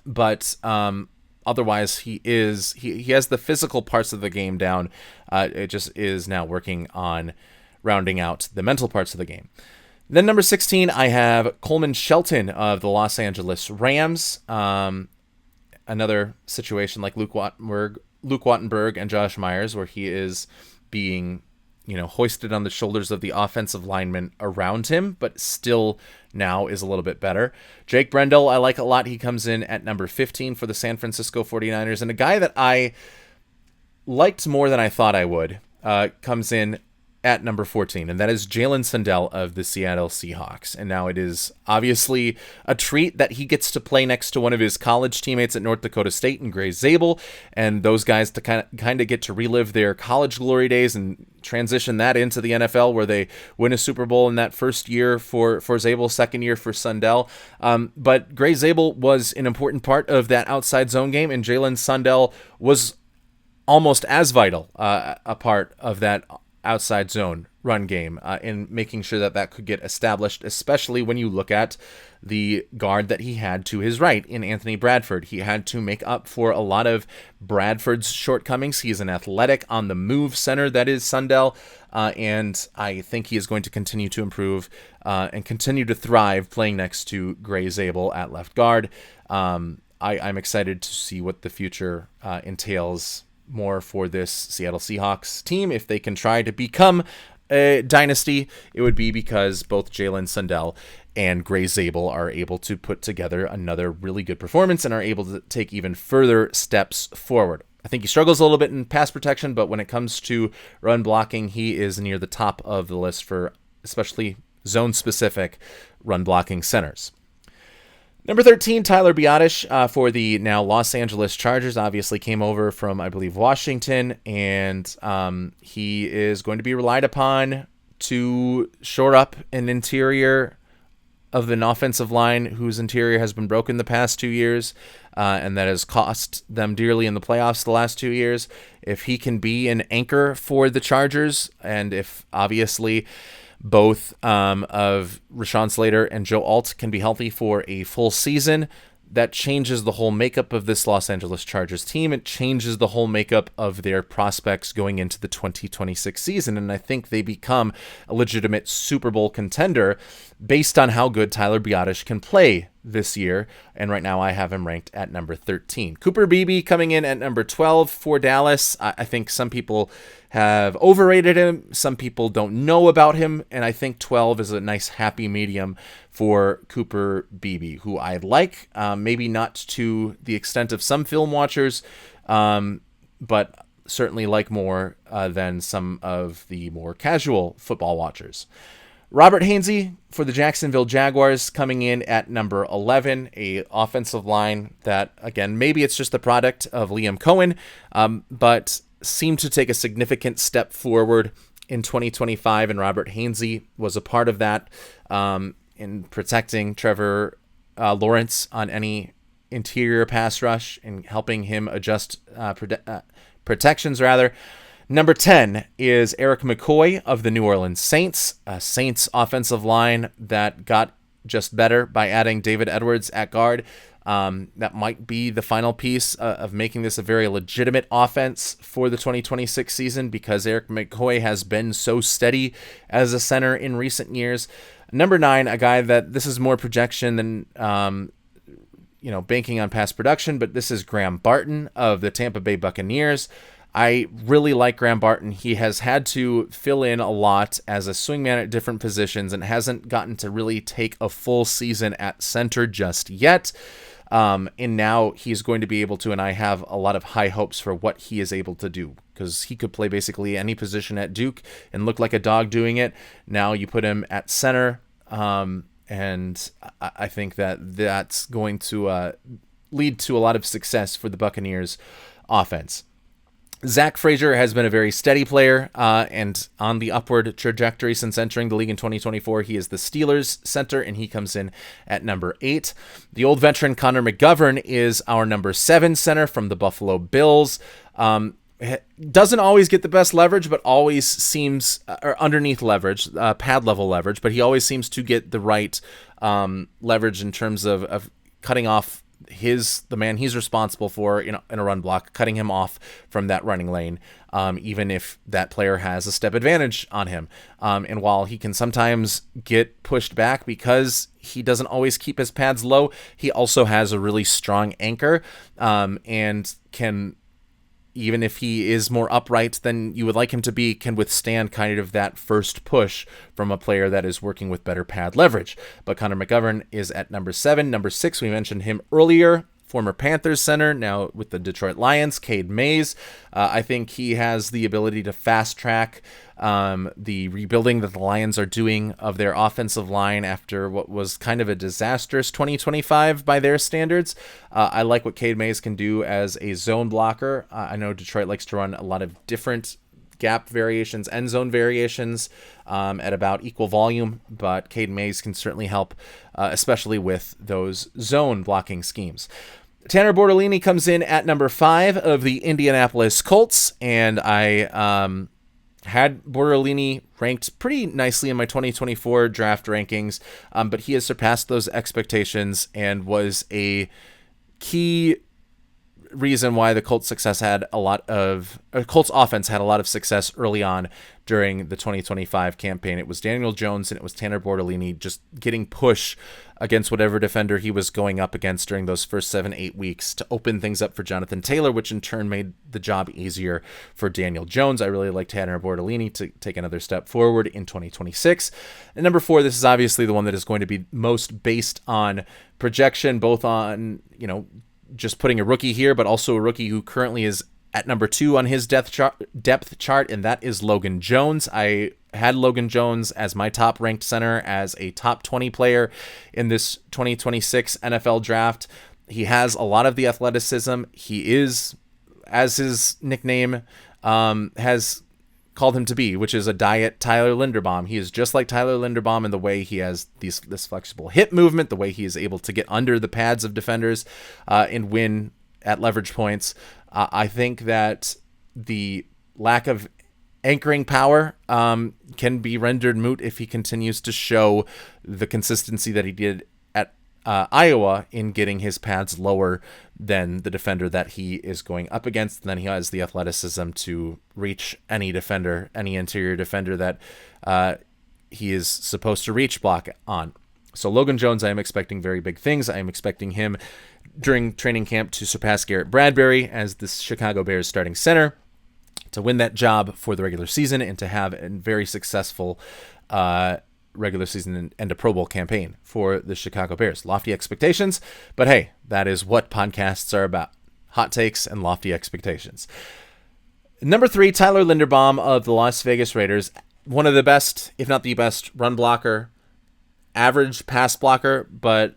[SPEAKER 1] But otherwise, he has the physical parts of the game down. It just is now working on rounding out the mental parts of the game. Then number 16, I have Coleman Shelton of the Los Angeles Rams. Another situation like Luke Wattenberg and Josh Myers, where he is being, hoisted on the shoulders of the offensive linemen around him, but still now is a little bit better. Jake Brendel, I like a lot. He comes in at number 15 for the San Francisco 49ers, and a guy that I liked more than I thought I would comes in at number 14, and that is Jalen Sundell of the Seattle Seahawks. And now it is obviously a treat that he gets to play next to one of his college teammates at North Dakota State and Gray Zabel, and those guys to kind of get to relive their college glory days and transition that into the NFL, where they win a Super Bowl in that first year for Zabel, second year for Sundell. But Gray Zabel was an important part of that outside zone game, and Jalen Sundell was almost as vital a part of that outside zone run game in making sure that could get established, especially when you look at the guard that he had to his right in Anthony Bradford. He had to make up for a lot of Bradford's shortcomings. He's an athletic on the move center that is Sundell, and I think he is going to continue to improve and continue to thrive playing next to Gray Zabel at left guard. I'm excited to see what the future entails more for this Seattle Seahawks team. If they can try to become a dynasty, it would be because both Jalen Sundell and Gray Zabel are able to put together another really good performance and are able to take even further steps forward. I think he struggles a little bit in pass protection, but when it comes to run blocking, he is near the top of the list for especially zone-specific run blocking centers. Number 13, Tyler Biadasz for the now Los Angeles Chargers. Obviously came over from, I believe, Washington, and he is going to be relied upon to shore up an interior of an offensive line whose interior has been broken the past 2 years, and that has cost them dearly in the playoffs the last 2 years. If he can be an anchor for the Chargers, and if obviously both of Rashawn Slater and Joe Alt can be healthy for a full season, that changes the whole makeup of this Los Angeles Chargers team. It changes the whole makeup of their prospects going into the 2026 season, and I think they become a legitimate Super Bowl contender based on how good Tyler Biadasz can play this year, and right now I have him ranked at number 13. Cooper Beebe coming in at number 12 for Dallas. I think some people have overrated him, some people don't know about him, and I think 12 is a nice happy medium for Cooper Beebe, who I like, maybe not to the extent of some film watchers, but certainly like more than some of the more casual football watchers. Robert Hainsey for the Jacksonville Jaguars coming in at number 11, a offensive line that, again, maybe it's just the product of Liam Cohen, but seemed to take a significant step forward in 2025, and Robert Hainsey was a part of that in protecting Trevor Lawrence on any interior pass rush and helping him adjust protections, rather. Number 10 is Eric McCoy of the New Orleans Saints, a Saints offensive line that got just better by adding David Edwards at guard. That might be the final piece of making this a very legitimate offense for the 2026 season, because Eric McCoy has been so steady as a center in recent years. Number 9, a guy that this is more projection than banking on past production, but this is Graham Barton of the Tampa Bay Buccaneers. I really like Graham Barton. He has had to fill in a lot as a swingman at different positions and hasn't gotten to really take a full season at center just yet. And now he's going to be able to, and I have a lot of high hopes for what he is able to do, because he could play basically any position at Duke and look like a dog doing it. Now you put him at center, and I think that's going to lead to a lot of success for the Buccaneers offense. Zach Frazier has been a very steady player and on the upward trajectory since entering the league in 2024. He is the Steelers center, and he comes in at number 8. The old veteran Connor McGovern is our number 7 center from the Buffalo Bills. Doesn't always get the best leverage, but always seems, or underneath leverage, pad level leverage, but he always seems to get the right leverage in terms of cutting off the man he's responsible for in a run block, cutting him off from that running lane, even if that player has a step advantage on him. And while he can sometimes get pushed back because he doesn't always keep his pads low, he also has a really strong anchor and can even if he is more upright than you would like him to be, can withstand kind of that first push from a player that is working with better pad leverage. But Connor McGovern is at number 7. Number 6, we mentioned him earlier, former Panthers center, now with the Detroit Lions, Cade Mays. I think he has the ability to fast track the rebuilding that the Lions are doing of their offensive line after what was kind of a disastrous 2025 by their standards. I like what Cade Mays can do as a zone blocker. I know Detroit likes to run a lot of different gap variations, end zone variations at about equal volume, but Cade Mays can certainly help, especially with those zone blocking schemes. Tanner Bortolini comes in at number 5 of the Indianapolis Colts, and I had Bortolini ranked pretty nicely in my 2024 draft rankings, but he has surpassed those expectations and was a key reason why the Colts offense had a lot of success early on during the 2025 campaign. It was Daniel Jones and it was Tanner Bortolini just getting push against whatever defender he was going up against during those first 7-8 weeks to open things up for Jonathan Taylor, which in turn made the job easier for Daniel Jones. I really like Tanner Bortolini to take another step forward in 2026. And number 4, this is obviously the one that is going to be most based on projection, both on, just putting a rookie here, but also a rookie who currently is at number 2 on his depth chart, and that is Logan Jones. I had Logan Jones as my top ranked center, as a top 20 player in this 2026 NFL draft. He has a lot of the athleticism. He is, as his nickname has called him to be, which is a diet Tyler Linderbaum. He is just like Tyler Linderbaum in the way he has this flexible hip movement, the way he is able to get under the pads of defenders and win at leverage points. I think that the lack of anchoring power can be rendered moot if he continues to show the consistency that he did at Iowa in getting his pads lower than the defender that he is going up against. And then he has the athleticism to reach any defender, any interior defender that he is supposed to reach block on. So Logan Jones, I am expecting very big things. I am expecting him during training camp to surpass Garrett Bradbury as the Chicago Bears starting center, to win that job for the regular season and to have a very successful regular season and a Pro Bowl campaign for the Chicago Bears. Lofty expectations, but hey, that is what podcasts are about. Hot takes and lofty expectations. Number 3, Tyler Linderbaum of the Las Vegas Raiders. One of the best, if not the best, run blocker, average pass blocker, but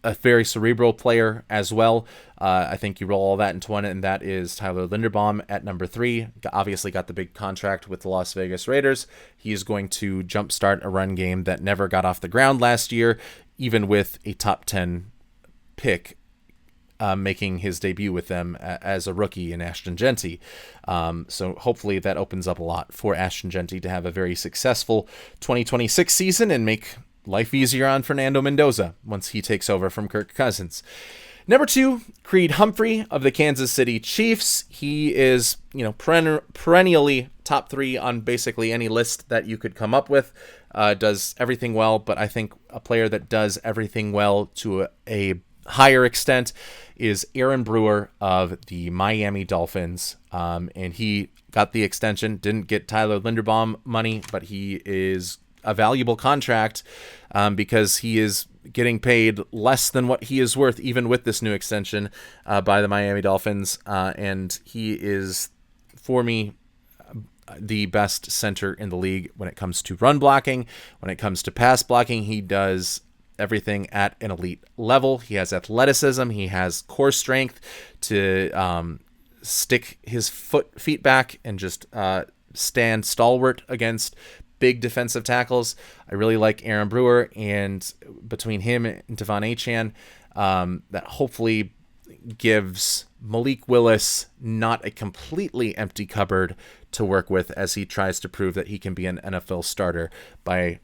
[SPEAKER 1] a very cerebral player as well. I think you roll all that into one, and that is Tyler Linderbaum at number 3. Obviously got the big contract with the Las Vegas Raiders. He is going to jumpstart a run game that never got off the ground last year, even with a top 10 pick making his debut with them as a rookie in Ashton Genty. So hopefully that opens up a lot for Ashton Genty to have a very successful 2026 season and make life easier on Fernando Mendoza once he takes over from Kirk Cousins. Number 2, Creed Humphrey of the Kansas City Chiefs. He is, perennially top 3 on basically any list that you could come up with. Does everything well, but I think a player that does everything well to a higher extent is Aaron Brewer of the Miami Dolphins. And he got the extension, didn't get Tyler Linderbaum money, but he is a valuable contract because he is getting paid less than what he is worth, even with this new extension by the Miami Dolphins. And he is, for me, the best center in the league when it comes to run blocking. When it comes to pass blocking, he does everything at an elite level. He has athleticism. He has core strength to stick his feet back and just stand stalwart against big defensive tackles. I really like Aaron Brewer, and between him and Devon Achane, that hopefully gives Malik Willis not a completely empty cupboard to work with as he tries to prove that he can be an NFL starter by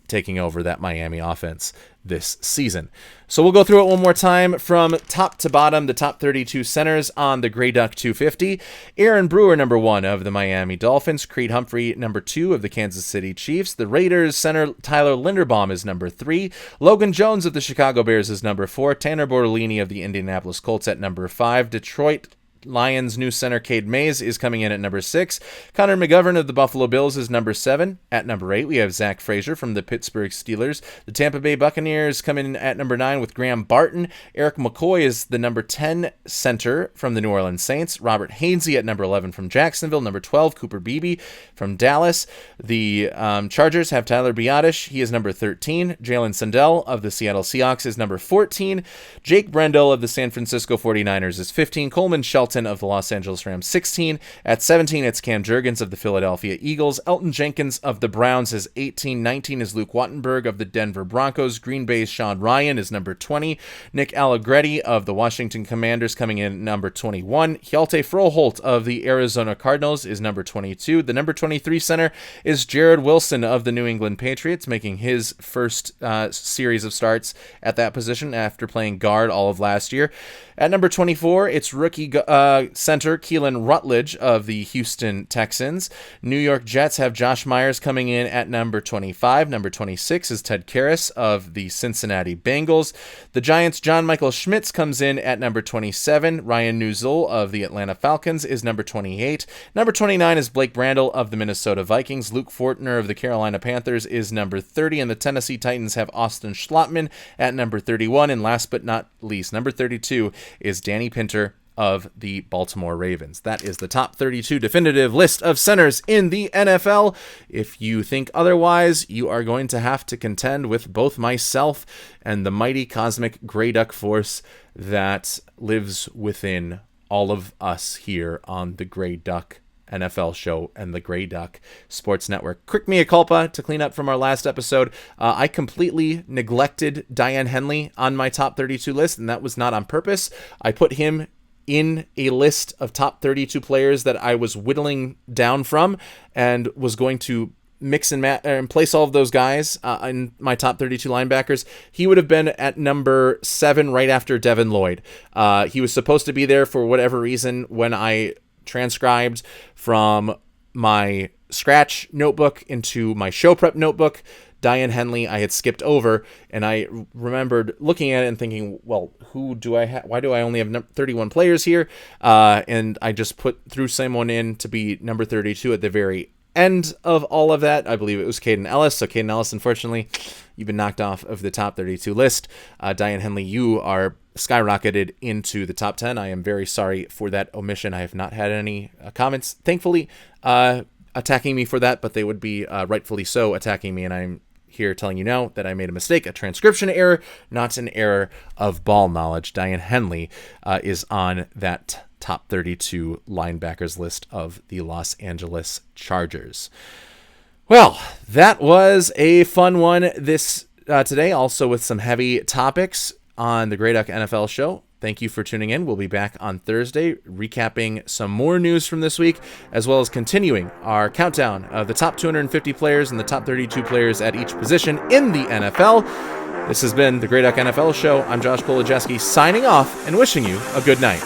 [SPEAKER 1] taking over that Miami offense this season. So we'll go through it one more time from top to bottom, the top 32 centers on the Grey Duck 250. Aaron Brewer, number 1 of the Miami Dolphins. Creed Humphrey, number 2 of the Kansas City Chiefs. The Raiders center Tyler Linderbaum is number 3. Logan Jones of the Chicago Bears is number 4. Tanner Bortolini of the Indianapolis Colts at number 5. Detroit Lions' new center, Cade Mays, is coming in at number 6. Connor McGovern of the Buffalo Bills is number 7. At number 8, we have Zach Frazier from the Pittsburgh Steelers. The Tampa Bay Buccaneers come in at number 9 with Graham Barton. Eric McCoy is the number 10 center from the New Orleans Saints. Robert Hainsey at number 11 from Jacksonville. Number 12, Cooper Beebe from Dallas. The Chargers have Tyler Biadasz. He is number 13. Jalen Sundell of the Seattle Seahawks is number 14. Jake Brendel of the San Francisco 49ers is 15. Coleman Shelton of the Los Angeles Rams 16. At 17, it's Cam Jurgens of the Philadelphia Eagles. Elton Jenkins of the Browns is 18. 19 is Luke Wattenberg of the Denver Broncos. Green Bay's Sean Ryan is number 20. Nick Allegretti of the Washington Commanders coming in at number 21. Hjalte Froholt of the Arizona Cardinals is number 22. The number 23 center is Jared Wilson of the New England Patriots, making his first series of starts at that position after playing guard all of last year. At number 24, it's rookie center Keelan Rutledge of the Houston Texans. New York Jets have Josh Myers coming in at number 25. Number 26 is Ted Karras of the Cincinnati Bengals. The Giants' John Michael Schmitz comes in at number 27. Ryan Nuzul of the Atlanta Falcons is number 28. Number 29 is Blake Brandel of the Minnesota Vikings. Luke Fortner of the Carolina Panthers is number 30. And the Tennessee Titans have Austin Schlottman at number 31. And last but not least, number 32 is Danny Pinter of the Baltimore Ravens. That is the top 32 definitive list of centers in the NFL. If you think otherwise, you are going to have to contend with both myself and the mighty cosmic Grey Duck force that lives within all of us here on the Grey Duck NFL show and the Grey Duck Sports Network. Quick mea culpa to clean up from our last episode. I completely neglected Diane Henley on my top 32 list, and that was not on purpose. I put him in a list of top 32 players that I was whittling down from and was going to mix and match and place all of those guys in my top 32 linebackers. He would have been at number 7 right after Devin Lloyd. He was supposed to be there for whatever reason. When I transcribed from my scratch notebook into my show prep notebook, Diane Henley I had skipped over, and I remembered looking at it and thinking, well, who do I have? Why do I only have 31 players here? And I just threw someone in to be number 32 at the very end of all of that. I believe it was Caden Ellis. So Caden Ellis, unfortunately, you've been knocked off of the top 32 list. Diane Henley, you are skyrocketed into the top 10. I am very sorry for that omission. I have not had any comments, thankfully, attacking me for that, but they would be rightfully so attacking me, and I'm here telling you now that I made a mistake, a transcription error, not an error of ball knowledge. Diane Henley is on that top 32 linebackers list of the Los Angeles Chargers. Well, that was a fun one this today, also with some heavy topics on the Grey Duck NFL show. Thank you for tuning in. We'll be back on Thursday recapping some more news from this week, as well as continuing our countdown of the top 250 players and the top 32 players at each position in the NFL. This has been the Grey Duck NFL show. I'm Josh Kolojeski signing off and wishing you a good night.